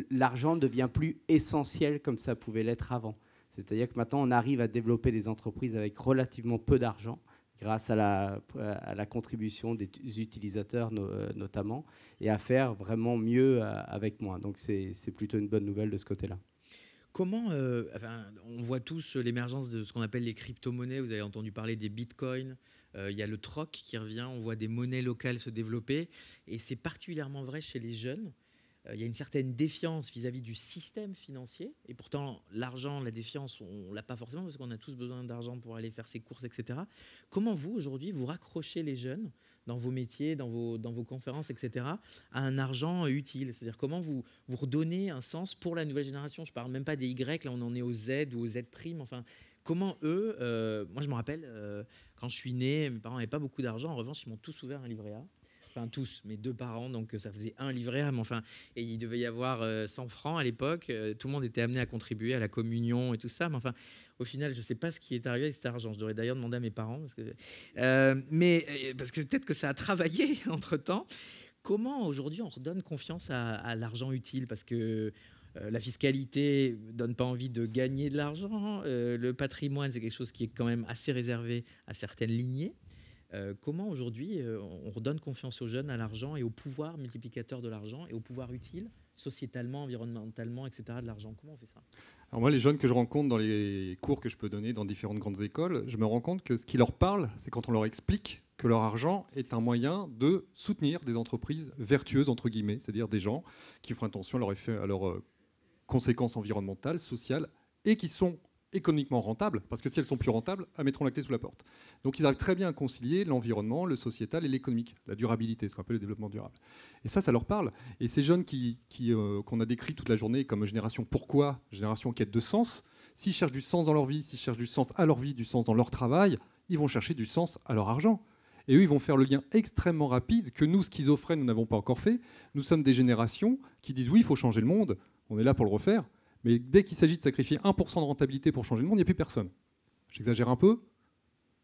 l'argent ne devient plus essentiel comme ça pouvait l'être avant. C'est-à-dire que maintenant, on arrive à développer des entreprises avec relativement peu d'argent, grâce à la contribution des utilisateurs notamment, et à faire vraiment mieux avec moins. Donc c'est plutôt une bonne nouvelle de ce côté-là. Comment, on voit tous l'émergence de ce qu'on appelle les crypto-monnaies. Vous avez entendu parler des bitcoins. Il y a le troc qui revient. On voit des monnaies locales se développer. Et c'est particulièrement vrai chez les jeunes. Il y a une certaine défiance vis-à-vis du système financier. Et pourtant, l'argent, la défiance, on ne l'a pas forcément parce qu'on a tous besoin d'argent pour aller faire ses courses, etc. Comment vous, aujourd'hui, vous raccrochez les jeunes dans vos métiers, dans vos conférences, etc., à un argent utile? C'est-à-dire comment vous redonnez un sens pour la nouvelle génération? Je ne parle même pas des Y, là on en est au Z ou au Z'. Enfin, comment eux... moi, je me rappelle, quand je suis né, mes parents n'avaient pas beaucoup d'argent. En revanche, ils m'ont tous ouvert un livret A. Enfin, tous, mes 2 parents, donc ça faisait un livret A, mais enfin, et il devait y avoir 100 francs à l'époque, tout le monde était amené à contribuer à la communion et tout ça, mais enfin, au final, je ne sais pas ce qui est arrivé avec cet argent, je devrais d'ailleurs demander à mes parents, parce que peut-être que ça a travaillé entre-temps. Comment aujourd'hui on redonne confiance à l'argent utile? Parce que la fiscalité ne donne pas envie de gagner de l'argent, le patrimoine, c'est quelque chose qui est quand même assez réservé à certaines lignées. Comment aujourd'hui on redonne confiance aux jeunes, à l'argent et au pouvoir multiplicateur de l'argent et au pouvoir utile, sociétalement, environnementalement, etc. de l'argent? Comment on fait ça? Alors moi, les jeunes que je rencontre dans les cours que je peux donner dans différentes grandes écoles, je me rends compte que ce qui leur parle, c'est quand on leur explique que leur argent est un moyen de soutenir des entreprises vertueuses, entre guillemets, c'est-à-dire des gens qui font attention à leurs conséquences environnementales, sociales, et qui sont économiquement rentables, parce que si elles sont plus rentables, elles mettront la clé sous la porte. Donc ils arrivent très bien à concilier l'environnement, le sociétal et l'économique, la durabilité, ce qu'on appelle le développement durable. Et ça leur parle. Et ces jeunes qu'on a décrits toute la journée comme génération pourquoi, génération en quête de sens, s'ils cherchent du sens dans leur vie, s'ils cherchent du sens à leur vie, du sens dans leur travail, ils vont chercher du sens à leur argent. Et eux, ils vont faire le lien extrêmement rapide que nous, schizophrènes, nous n'avons pas encore fait. Nous sommes des générations qui disent oui, il faut changer le monde, on est là pour le refaire. Mais dès qu'il s'agit de sacrifier 1% de rentabilité pour changer le monde, il n'y a plus personne. J'exagère un peu,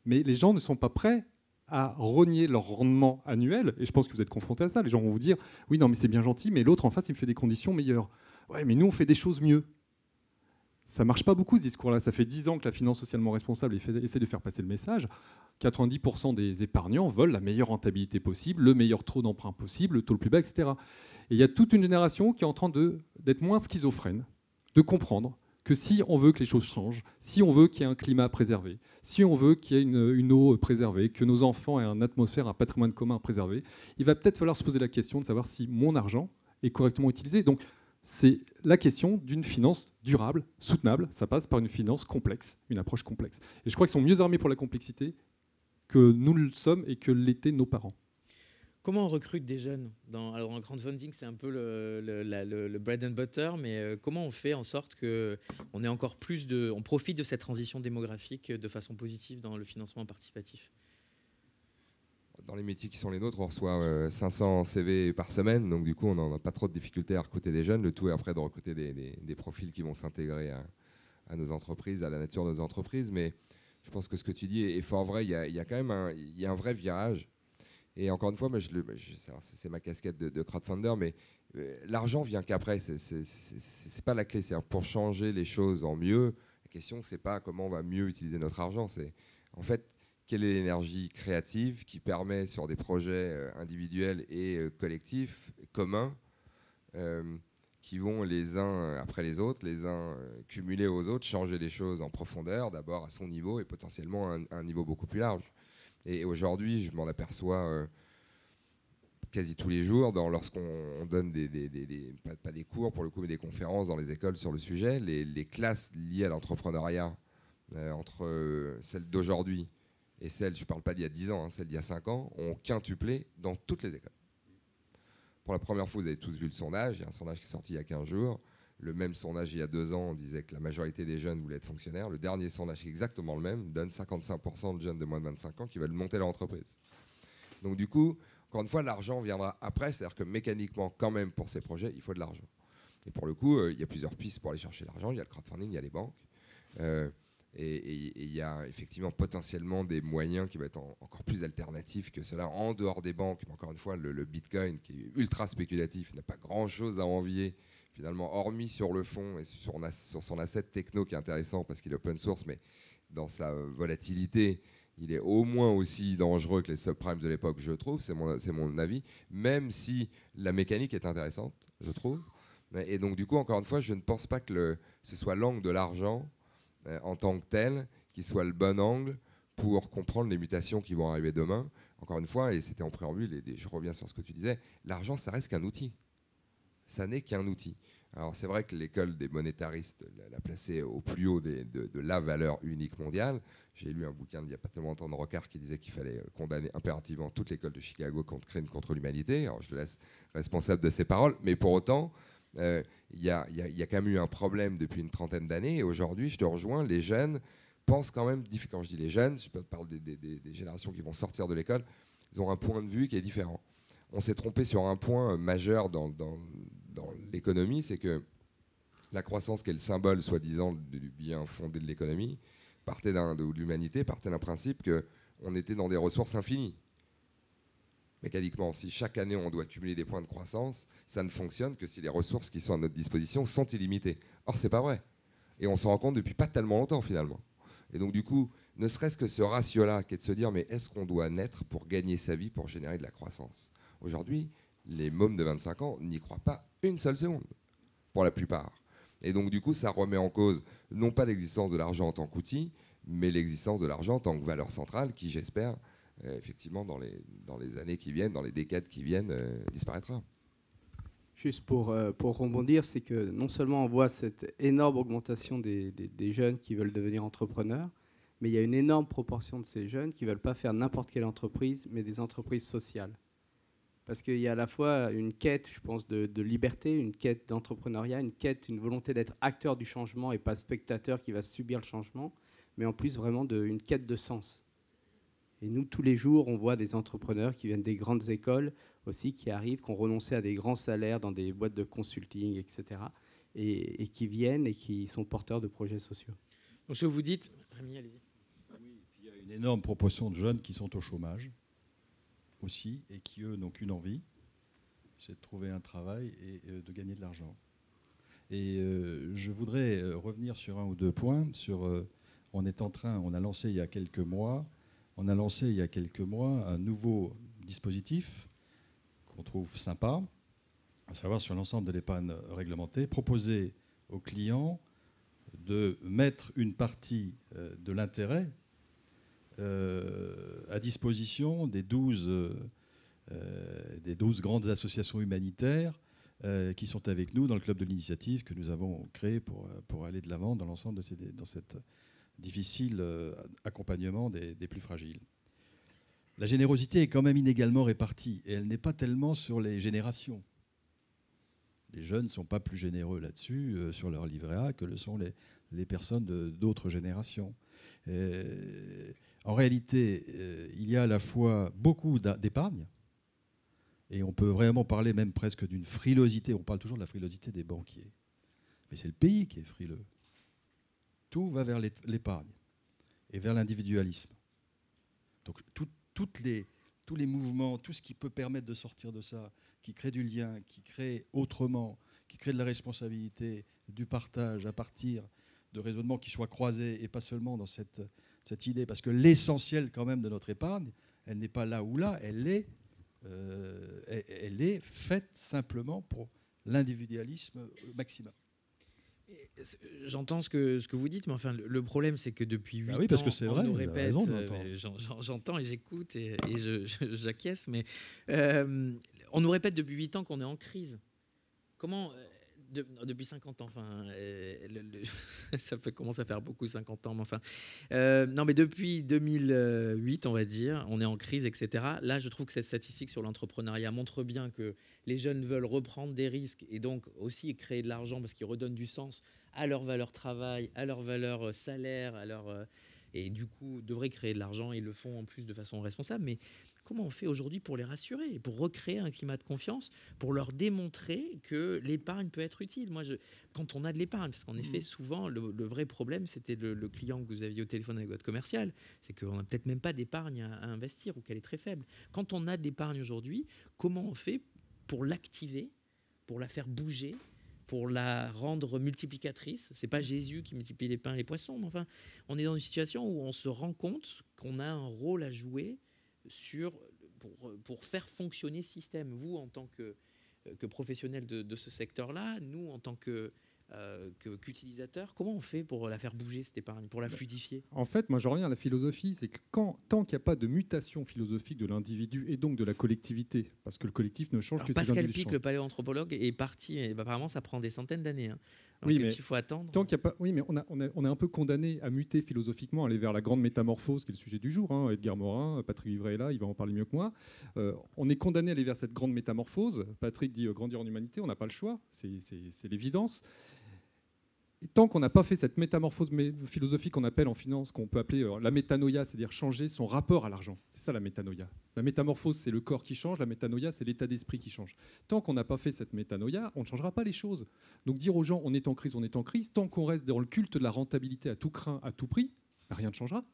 mais les gens ne sont pas prêts à rogner leur rendement annuel, et je pense que vous êtes confrontés à ça, les gens vont vous dire « Oui, non, mais c'est bien gentil, mais l'autre en face, il me fait des conditions meilleures. » Ouais, mais nous, on fait des choses mieux. Ça ne marche pas beaucoup, ce discours-là. Ça fait 10 ans que la finance socialement responsable essaie de faire passer le message. 90% des épargnants veulent la meilleure rentabilité possible, le meilleur taux d'emprunt possible, le taux le plus bas, etc. Et il y a toute une génération qui est en train d'être moins schizophrène, de comprendre que si on veut que les choses changent, si on veut qu'il y ait un climat préservé, si on veut qu'il y ait une eau préservée, que nos enfants aient une atmosphère, un patrimoine commun préservé, il va peut-être falloir se poser la question de savoir si mon argent est correctement utilisé. Donc, c'est la question d'une finance durable, soutenable. Ça passe par une finance complexe, une approche complexe. Et je crois qu'ils sont mieux armés pour la complexité que nous le sommes et que l'étaient nos parents. Comment on recrute des jeunes alors en crowdfunding, c'est un peu le bread and butter, mais comment on fait en sorte qu'on ait encore plus on profite de cette transition démographique de façon positive dans le financement participatif? Dans les métiers qui sont les nôtres, on reçoit 500 CV par semaine, donc du coup, on n'a pas trop de difficultés à recruter des jeunes. Le tout est après de recruter des profils qui vont s'intégrer à nos entreprises, à la nature de nos entreprises. Mais je pense que ce que tu dis est fort vrai. Il y a quand même un vrai virage. Et encore une fois, c'est ma casquette de crowdfunder, mais l'argent vient qu'après. C'est pas la clé. C'est pour changer les choses en mieux. La question, c'est pas comment on va mieux utiliser notre argent. C'est en fait quelle est l'énergie créative qui permet sur des projets individuels et collectifs, communs, qui vont les uns après les autres, les uns cumulés aux autres, changer les choses en profondeur, d'abord à son niveau et potentiellement à un niveau beaucoup plus large. Et aujourd'hui, je m'en aperçois quasi tous les jours lorsqu'on donne pas des cours pour le coup, mais des conférences dans les écoles sur le sujet. Les classes liées à l'entrepreneuriat, entre celles d'aujourd'hui et celles, je ne parle pas d'il y a 10 ans, celles d'il y a 5 ans, ont quintuplé dans toutes les écoles. Pour la première fois, vous avez tous vu le sondage. Il y a un sondage qui est sorti il y a 15 jours. Le même sondage il y a 2 ans, on disait que la majorité des jeunes voulaient être fonctionnaires. Le dernier sondage, exactement le même, donne 55% de jeunes de moins de 25 ans qui veulent monter leur entreprise. Donc du coup, encore une fois, l'argent viendra après. C'est-à-dire que mécaniquement, quand même, pour ces projets, il faut de l'argent. Et pour le coup, il y a plusieurs pistes pour aller chercher l'argent. Il y a le crowdfunding, il y a les banques. Et il y a effectivement potentiellement des moyens qui vont être encore plus alternatifs que cela en dehors des banques. Mais encore une fois, le Bitcoin, qui est ultra spéculatif, n'a pas grand-chose à envier, finalement, hormis sur le fond et sur son asset techno qui est intéressant parce qu'il est open source, mais dans sa volatilité, il est au moins aussi dangereux que les subprimes de l'époque, je trouve. C'est mon avis, même si la mécanique est intéressante, je trouve. Et donc, du coup, encore une fois, je ne pense pas que ce soit l'angle de l'argent en tant que tel, qui soit le bon angle pour comprendre les mutations qui vont arriver demain. Encore une fois, et c'était en préambule, et je reviens sur ce que tu disais, l'argent, ça reste qu'un outil. Ça n'est qu'un outil. Alors c'est vrai que l'école des monétaristes l'a placé au plus haut de la valeur unique mondiale. J'ai lu un bouquin d'il n'y a pas tellement longtemps de Rocard qui disait qu'il fallait condamner impérativement toute l'école de Chicago contre crime contre l'humanité. Alors je le laisse responsable de ses paroles, mais pour autant, il y a quand même eu un problème depuis une trentaine d'années. Et aujourd'hui, je te rejoins, les jeunes pensent quand même, quand je dis les jeunes, je parle des générations qui vont sortir de l'école, ils ont un point de vue qui est différent. On s'est trompé sur un point majeur dans l'économie, c'est que la croissance qui est le symbole, soi-disant, du bien fondé de l'économie, de l'humanité, partait d'un principe qu'on était dans des ressources infinies. Mécaniquement, si chaque année on doit cumuler des points de croissance, ça ne fonctionne que si les ressources qui sont à notre disposition sont illimitées. Or, c'est pas vrai. Et on s'en rend compte depuis pas tellement longtemps, finalement. Et donc, du coup, ne serait-ce que ce ratio-là, qui est de se dire, mais est-ce qu'on doit naître pour gagner sa vie, pour générer de la croissance? Aujourd'hui, les mômes de 25 ans n'y croient pas une seule seconde, pour la plupart. Et donc, du coup, ça remet en cause, non pas l'existence de l'argent en tant qu'outil, mais l'existence de l'argent en tant que valeur centrale, qui, j'espère, effectivement, dans les années qui viennent, dans les décades qui viennent, disparaîtra. Juste pour rebondir, c'est que non seulement on voit cette énorme augmentation des jeunes qui veulent devenir entrepreneurs, mais il y a une énorme proportion de ces jeunes qui ne veulent pas faire n'importe quelle entreprise, mais des entreprises sociales. Parce qu'il y a à la fois une quête, je pense, de liberté, une quête d'entrepreneuriat, une volonté d'être acteur du changement et pas spectateur qui va subir le changement, mais en plus vraiment une quête de sens. Et nous, tous les jours, on voit des entrepreneurs qui viennent des grandes écoles aussi, qui arrivent, qui ont renoncé à des grands salaires dans des boîtes de consulting, etc., et qui viennent et qui sont porteurs de projets sociaux. Donc, ce que vous dites... Rémi, allez-y. Oui, il y a une énorme proportion de jeunes qui sont au chômage aussi et qui, eux, n'ont qu'une envie, c'est de trouver un travail et de gagner de l'argent. Et je voudrais revenir sur un ou deux points. On a lancé il y a quelques mois un nouveau dispositif qu'on trouve sympa, à savoir sur l'ensemble de l'épargne réglementée, proposer aux clients de mettre une partie de l'intérêt à disposition des 12 grandes associations humanitaires qui sont avec nous dans le club de l'initiative que nous avons créé pour aller de l'avant dans l'ensemble dans cette difficile accompagnement des plus fragiles. La générosité est quand même inégalement répartie et elle n'est pas tellement sur les générations. Les jeunes ne sont pas plus généreux là-dessus, sur leur livret A, que le sont les personnes d'autres générations. En réalité, il y a à la fois beaucoup d'épargne, et on peut vraiment parler même presque d'une frilosité. On parle toujours de la frilosité des banquiers. Mais c'est le pays qui est frileux. Tout va vers l'épargne et vers l'individualisme. Donc tous les mouvements, tout ce qui peut permettre de sortir de ça, qui crée du lien, qui crée autrement, qui crée de la responsabilité, du partage à partir de raisonnements qui soient croisés et pas seulement dans cette idée. Parce que l'essentiel quand même de notre épargne, elle n'est pas là ou là, elle est faite simplement pour l'individualisme maximum. J'entends ce que vous dites, mais enfin, le problème, c'est que depuis 8 ans, oui, parce que c'est vrai, on nous vous avez répète, raison de l'entendre. j'entends et j'écoute et j'acquiesce, mais on nous répète depuis 8 ans qu'on est en crise. Comment depuis 50 ans, enfin, ça commence à faire beaucoup 50 ans, mais enfin, non, mais depuis 2008, on va dire, on est en crise, etc. Là, je trouve que cette statistique sur l'entrepreneuriat montre bien que les jeunes veulent reprendre des risques et donc aussi créer de l'argent parce qu'ils redonnent du sens à leur valeur travail, à leur valeur salaire, et du coup devraient créer de l'argent. Ils le font en plus de façon responsable. Mais comment on fait aujourd'hui pour les rassurer, pour recréer un climat de confiance, pour leur démontrer que l'épargne peut être utile? Moi, quand on a de l'épargne, parce qu'en effet, souvent, le vrai problème, c'était le client que vous aviez au téléphone avec votre commercial, c'est qu'on n'a peut-être même pas d'épargne à investir ou qu'elle est très faible. Quand on a de l'épargne aujourd'hui, comment on fait pour l'activer, pour la faire bouger, pour la rendre multiplicatrice? C'est pas Jésus qui multiplie les pains et les poissons, mais enfin, on est dans une situation où on se rend compte qu'on a un rôle à jouer pour faire fonctionner ce système. Vous, en tant que professionnel de ce secteur-là, nous, en tant qu'utilisateurs, comment on fait pour la faire bouger, cette épargne, pour la fluidifier? En fait, moi, je reviens à la philosophie, c'est que tant qu'il n'y a pas de mutation philosophique de l'individu et donc de la collectivité, parce que le collectif ne change que si Pascal l'individu Pic, change. le paléoanthropologue, est parti, et apparemment, ça prend des centaines d'années. Hein. Oui, Donc, mais s'il faut attendre... Tant qu'il y a pas, oui, mais on est un peu condamné à muter philosophiquement, aller vers la grande métamorphose, qui est le sujet du jour. Hein. Edgar Morin, Patrick Vivray est là, il va en parler mieux que moi. On est condamné à aller vers cette grande métamorphose. Patrick dit grandir en humanité, on n'a pas le choix, c'est l'évidence. Et tant qu'on n'a pas fait cette métamorphose philosophique qu'on appelle en finance, qu'on peut appeler la métanoïa, c'est-à-dire changer son rapport à l'argent. C'est ça la métanoïa. La métamorphose, c'est le corps qui change, la métanoïa, c'est l'état d'esprit qui change. Tant qu'on n'a pas fait cette métanoïa, on ne changera pas les choses. Donc dire aux gens, on est en crise, tant qu'on reste dans le culte de la rentabilité à tout crin, à tout prix, rien ne changera.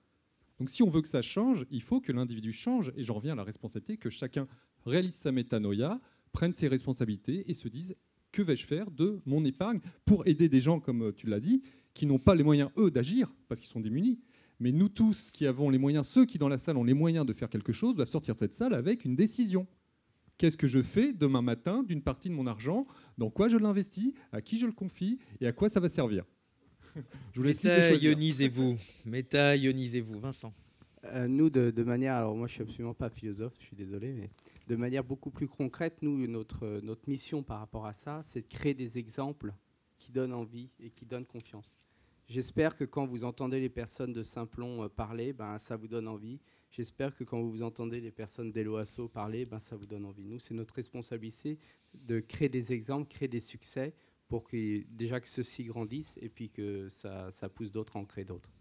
Donc si on veut que ça change, il faut que l'individu change, et j'en reviens à la responsabilité, que chacun réalise sa métanoïa, prenne ses responsabilités et se dise: que vais-je faire de mon épargne pour aider des gens, comme tu l'as dit, qui n'ont pas les moyens, eux, d'agir, parce qu'ils sont démunis. Mais nous tous qui avons les moyens, ceux qui dans la salle ont les moyens de faire quelque chose, doivent sortir de cette salle avec une décision. Qu'est-ce que je fais demain matin d'une partie de mon argent? Dans quoi je l'investis? À qui je le confie? Et à quoi ça va servir? Je vous laisse Méta-ionisez-vous. Méta-ionisez-vous. Vincent. Nous, de manière... Alors moi, je ne suis absolument pas philosophe, je suis désolé, mais de manière beaucoup plus concrète, nous, notre mission par rapport à ça, c'est de créer des exemples qui donnent envie et qui donnent confiance. J'espère que quand vous entendez les personnes de Simplon parler, ça vous donne envie. J'espère que quand vous entendez les personnes d'Eloasso parler, ça vous donne envie. Nous, c'est notre responsabilité de créer des exemples, créer des succès pour que ceux-ci grandissent et puis que ça pousse d'autres à en créer d'autres.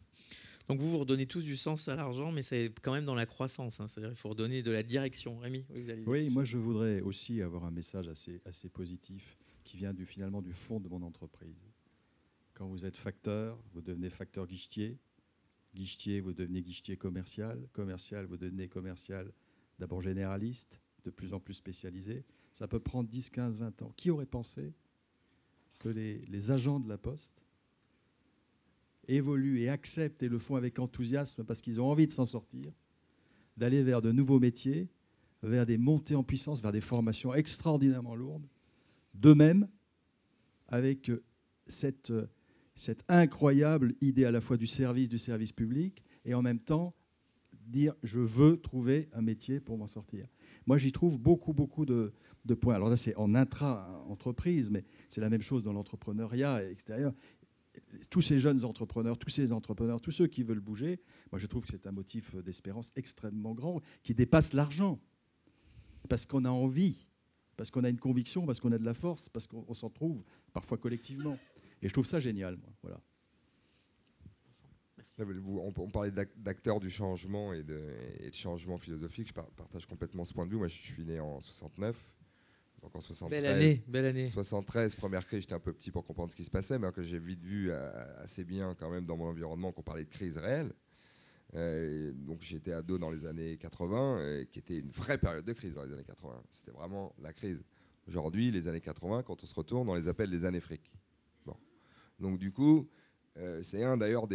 Donc vous redonnez tous du sens à l'argent, mais c'est quand même dans la croissance. Hein. C'est-à-dire qu'il faut redonner de la direction. Rémi, vous allez dire. Oui, moi je voudrais aussi avoir un message assez positif qui vient finalement du fond de mon entreprise. Quand vous êtes facteur, vous devenez facteur guichetier. Guichetier, vous devenez guichetier commercial. Commercial, vous devenez commercial d'abord généraliste, de plus en plus spécialisé. Ça peut prendre 10, 15, 20 ans. Qui aurait pensé que les agents de la Poste évoluent et acceptent et le font avec enthousiasme parce qu'ils ont envie de s'en sortir, d'aller vers de nouveaux métiers, vers des montées en puissance, vers des formations extraordinairement lourdes, d'eux-mêmes, avec cette incroyable idée à la fois du service public, et en même temps dire « je veux trouver un métier pour m'en sortir ». Moi, j'y trouve beaucoup de points. Alors là, c'est en intra-entreprise, mais c'est la même chose dans l'entrepreneuriat extérieur. Tous ces jeunes entrepreneurs, tous ceux qui veulent bouger, moi, je trouve que c'est un motif d'espérance extrêmement grand, qui dépasse l'argent. Parce qu'on a envie, parce qu'on a une conviction, parce qu'on a de la force, parce qu'on s'en trouve parfois collectivement. Et je trouve ça génial, moi. Voilà. On parlait d'acteurs du changement et de changement philosophique. Je partage complètement ce point de vue. Moi, je suis né en 69. Donc en 73, belle année. 73, première crise, j'étais un peu petit pour comprendre ce qui se passait, mais que j'ai vite vu assez bien quand même dans mon environnement qu'on parlait de crise réelle. Donc j'étais ado dans les années 80, qui était une vraie période de crise dans les années 80. C'était vraiment la crise. Aujourd'hui, les années 80, quand on se retourne, on les appelle les années fric. Bon. Donc du coup, c'est d'ailleurs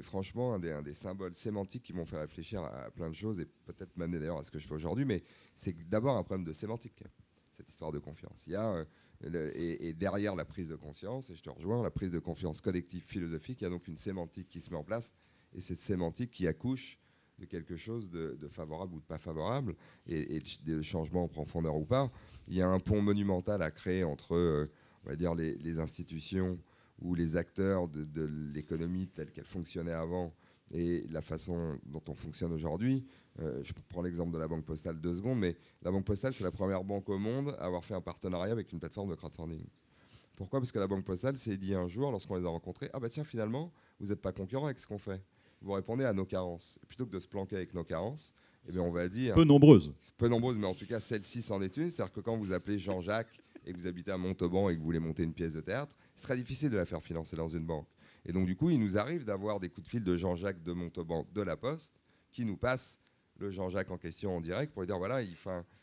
franchement un des symboles sémantiques qui m'ont fait réfléchir à plein de choses et peut-être m'amener d'ailleurs à ce que je fais aujourd'hui, mais c'est d'abord un problème de sémantique, cette histoire de confiance. Il y a, et derrière la prise de conscience, et je te rejoins, la prise de confiance collective philosophique, il y a donc une sémantique qui se met en place, et cette sémantique qui accouche de quelque chose de favorable ou de pas favorable, et de changement en profondeur ou pas. Il y a un pont monumental à créer entre, on va dire, les institutions ou les acteurs de l'économie telle qu'elle fonctionnait avant et la façon dont on fonctionne aujourd'hui. Je prends l'exemple de la Banque Postale 2 secondes, mais la Banque Postale, c'est la première banque au monde à avoir fait un partenariat avec une plateforme de crowdfunding. Pourquoi ? Parce que la Banque Postale s'est dit un jour, lorsqu'on les a rencontrés, ah bah tiens, finalement, vous n'êtes pas concurrents avec ce qu'on fait. Vous répondez à nos carences. Et plutôt que de se planquer avec nos carences, eh bien on va dire... Peu nombreuses, mais en tout cas, celle-ci c'en est une. C'est-à-dire que quand vous appelez Jean-Jacques et que vous habitez à Montauban et que vous voulez monter une pièce de théâtre, c'est très difficile de la faire financer dans une banque. Et donc, du coup, il nous arrive d'avoir des coups de fil de Jean-Jacques de Montauban de la Poste qui nous passe le Jean-Jacques en question en direct pour lui dire, voilà,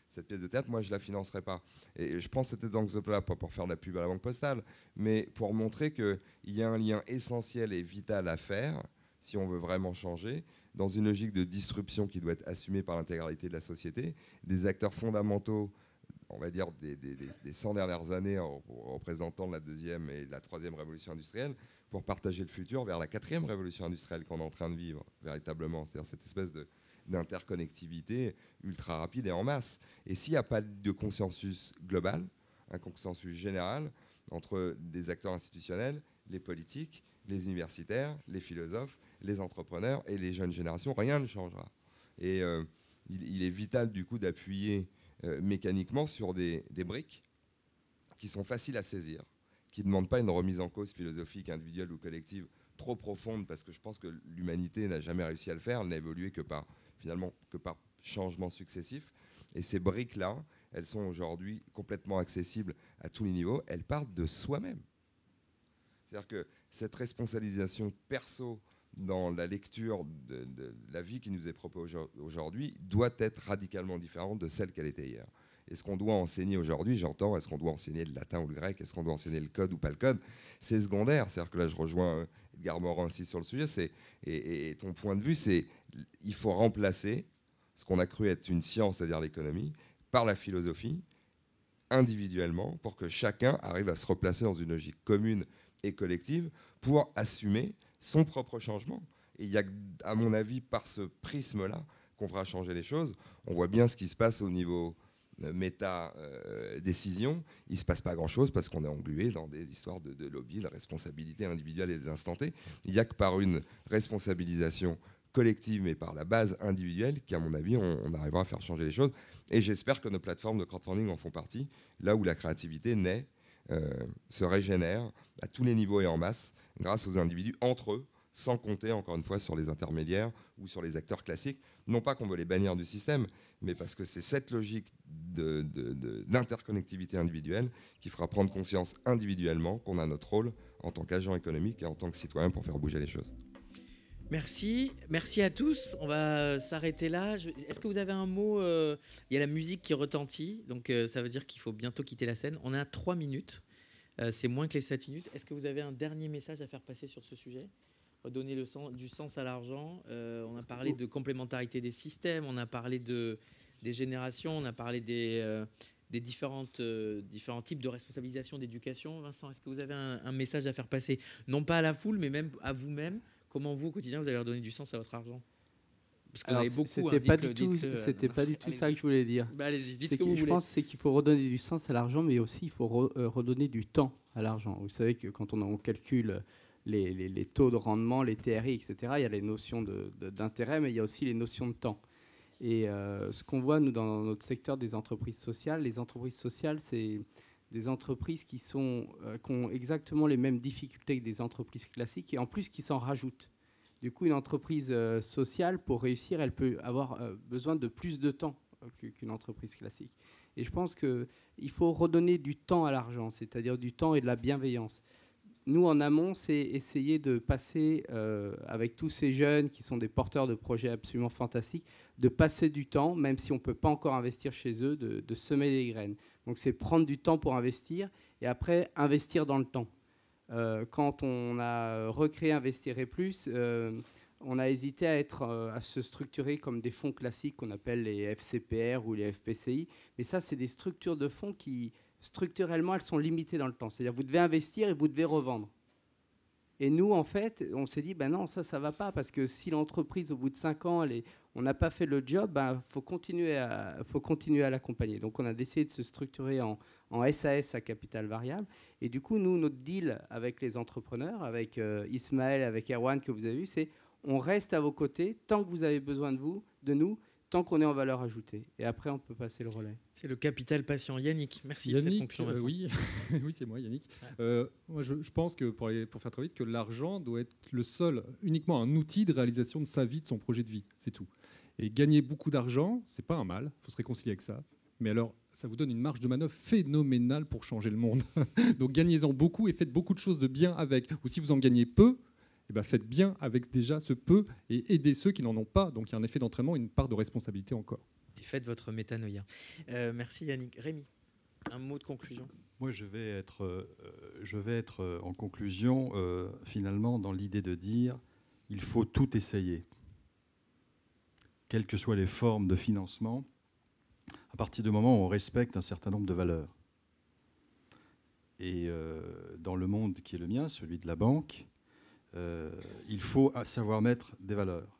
cette pièce de théâtre, moi, je ne la financerai pas. Et je pense que c'était dans ce plan-là, pas pour faire de la pub à la Banque Postale, mais pour montrer qu'il y a un lien essentiel et vital à faire, si on veut vraiment changer, dans une logique de disruption qui doit être assumée par l'intégralité de la société, des acteurs fondamentaux, on va dire des 100 dernières années représentant la deuxième et la troisième révolution industrielle, pour partager le futur vers la quatrième révolution industrielle qu'on est en train de vivre, véritablement. C'est-à-dire cette espèce d'interconnectivité ultra rapide et en masse. Et s'il n'y a pas de consensus global, un consensus général entre des acteurs institutionnels, les politiques, les universitaires, les philosophes, les entrepreneurs et les jeunes générations, rien ne changera. Et il est vital du coup d'appuyer mécaniquement sur des briques qui sont faciles à saisir, qui ne demandent pas une remise en cause philosophique, individuelle ou collective trop profonde, parce que je pense que l'humanité n'a jamais réussi à le faire, elle n'a évolué que par changements successifs. Et ces briques-là, elles sont aujourd'hui complètement accessibles à tous les niveaux, elles partent de soi-même. C'est-à-dire que cette responsabilisation perso dans la lecture de la vie qui nous est proposée aujourd'hui doit être radicalement différente de celle qu'elle était hier. Et ce qu'on doit enseigner aujourd'hui, j'entends, est-ce qu'on doit enseigner le latin ou le grec, est-ce qu'on doit enseigner le code ou pas le code, c'est secondaire. C'est-à-dire que là, je rejoins Edgar Morin aussi sur le sujet, et ton point de vue, c'est il faut remplacer ce qu'on a cru être une science, c'est-à-dire l'économie, par la philosophie, individuellement, pour que chacun arrive à se replacer dans une logique commune et collective pour assumer son propre changement. Et il y a, à mon avis, par ce prisme-là, qu'on fera changer les choses. On voit bien ce qui se passe au niveau méta-décision. Il ne se passe pas grand-chose parce qu'on est englué dans des histoires de lobby, de responsabilité individuelle et des instantés. Il n'y a que par une responsabilisation collective, mais par la base individuelle, qu'à mon avis, on arrivera à faire changer les choses. Et j'espère que nos plateformes de crowdfunding en font partie, là où la créativité naît, se régénère à tous les niveaux et en masse, grâce aux individus entre eux, sans compter, encore une fois, sur les intermédiaires ou sur les acteurs classiques. Non pas qu'on veut les bannir du système, mais parce que c'est cette logique d'interconnectivité individuelle qui fera prendre conscience individuellement qu'on a notre rôle en tant qu'agent économique et en tant que citoyen pour faire bouger les choses. Merci à tous. On va s'arrêter là. Est-ce que vous avez un mot Il y a la musique qui retentit, donc ça veut dire qu'il faut bientôt quitter la scène. On a 3 minutes. C'est moins que les 7 minutes. Est-ce que vous avez un dernier message à faire passer sur ce sujet ? Redonner du sens à l'argent. On a parlé de complémentarité des systèmes, on a parlé des générations, on a parlé des différents types de responsabilisation d'éducation. Vincent, est-ce que vous avez un message à faire passer, non pas à la foule, mais même à vous-même? Comment vous, au quotidien, vous allez redonner du sens à votre argent? Alors, c'était pas du tout ça que je voulais dire. Bah, allez-y, dites ce que vous Je voulez. pense qu'il faut redonner du sens à l'argent, mais aussi il faut redonner du temps à l'argent. Vous savez que quand on calcule les taux de rendement, les TRI, etc., il y a les notions d'intérêt, mais il y a aussi les notions de temps. Et ce qu'on voit, nous, dans notre secteur des entreprises sociales, les entreprises sociales, c'est des entreprises qui ont exactement les mêmes difficultés que des entreprises classiques, et en plus qui s'en rajoutent. Du coup, une entreprise sociale, pour réussir, elle peut avoir besoin de plus de temps qu'une entreprise classique. Et je pense qu'il faut redonner du temps à l'argent, c'est-à-dire du temps et de la bienveillance. Nous, en amont, c'est essayer de passer, avec tous ces jeunes qui sont des porteurs de projets absolument fantastiques, de passer du temps, même si on ne peut pas encore investir chez eux, de semer des graines. Donc, c'est prendre du temps pour investir et après, investir dans le temps. Quand on a recréé Investir et Plus, on a hésité à se structurer comme des fonds classiques qu'on appelle les FCPR ou les FPCI. Mais ça, c'est des structures de fonds qui, structurellement, elles sont limitées dans le temps. C'est-à-dire que vous devez investir et vous devez revendre. Et nous, en fait, on s'est dit, ben non, ça ne va pas, parce que si l'entreprise, au bout de 5 ans, on n'a pas fait le job, faut continuer à l'accompagner. Donc, on a décidé de se structurer en SAS à capital variable. Et du coup, nous, notre deal avec les entrepreneurs, avec Ismaël, avec Erwan, que vous avez vu, c'est on reste à vos côtés tant que vous avez besoin de nous, tant qu'on est en valeur ajoutée. Et après, on peut passer le relais. C'est le capital patient. Yannick, merci Yannick, de cette conclusion. oui, oui, c'est moi, Yannick. Moi, je pense que pour faire très vite, que l'argent doit être uniquement un outil de réalisation de sa vie, de son projet de vie, c'est tout. Et gagner beaucoup d'argent, c'est pas un mal. Il faut se réconcilier avec ça. Mais alors, ça vous donne une marge de manœuvre phénoménale pour changer le monde. Donc, gagnez-en beaucoup et faites beaucoup de choses de bien avec. Ou si vous en gagnez peu, eh ben, faites bien avec déjà ce peu et aidez ceux qui n'en ont pas. Donc, il y a un effet d'entraînement et une part de responsabilité encore. Et faites votre métanoïa. Merci Yannick. Rémi, un mot de conclusion. Moi, je vais être en conclusion, finalement, dans l'idée de dire il faut tout essayer. Quelles que soient les formes de financement, à partir du moment où on respecte un certain nombre de valeurs. Et dans le monde qui est le mien, celui de la banque, il faut savoir mettre des valeurs.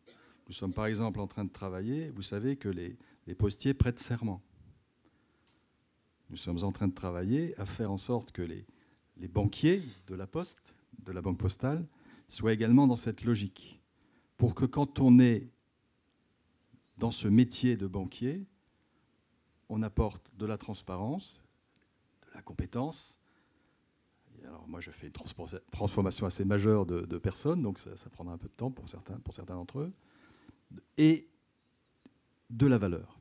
Nous sommes par exemple en train de travailler, vous savez que les postiers prêtent serment. Nous sommes en train de travailler à faire en sorte que les banquiers de la Poste, de la Banque Postale, soient également dans cette logique. Pour que quand on est dans ce métier de banquier, on apporte de la transparence, de la compétence. Alors moi, je fais une transformation assez majeure de personnes, donc ça prendra un peu de temps pour certains d'entre eux, et de la valeur,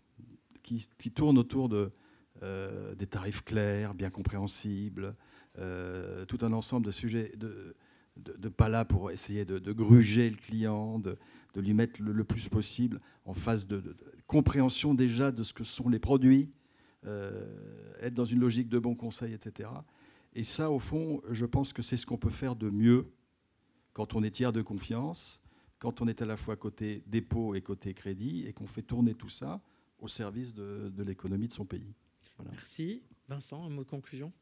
qui tourne autour des tarifs clairs, bien compréhensibles, tout un ensemble de sujets, de pas là pour essayer de gruger le client, de lui mettre le plus possible en phase de compréhension déjà de ce que sont les produits, être dans une logique de bon conseil, etc. Et ça, au fond, je pense que c'est ce qu'on peut faire de mieux quand on est tiers de confiance, quand on est à la fois côté dépôt et côté crédit, et qu'on fait tourner tout ça au service de l'économie de son pays. Voilà. Merci. Vincent, un mot de conclusion?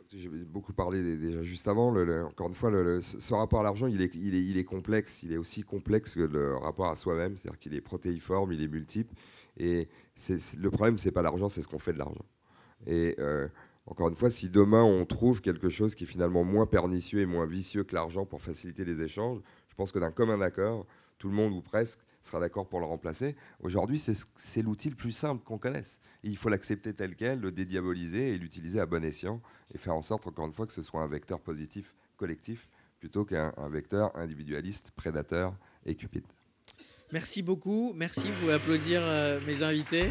J'ai beaucoup parlé déjà juste avant. Encore une fois, ce rapport à l'argent, il est complexe. Il est aussi complexe que le rapport à soi-même. C'est-à-dire qu'il est protéiforme, il est multiple. Et le problème, c'est pas l'argent, c'est ce qu'on fait de l'argent. Et encore une fois, si demain on trouve quelque chose qui est finalement moins pernicieux et moins vicieux que l'argent pour faciliter les échanges, je pense que d'un commun accord, tout le monde ou presque sera d'accord pour le remplacer. Aujourd'hui, c'est l'outil le plus simple qu'on connaisse. Et il faut l'accepter tel quel, le dédiaboliser et l'utiliser à bon escient et faire en sorte, encore une fois, que ce soit un vecteur positif collectif plutôt qu'un vecteur individualiste, prédateur et cupide. Merci beaucoup. Merci. Vous pouvez applaudir mes invités.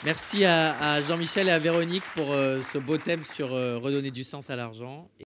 Merci à Jean-Michel et à Véronique pour ce beau thème sur redonner du sens à l'argent.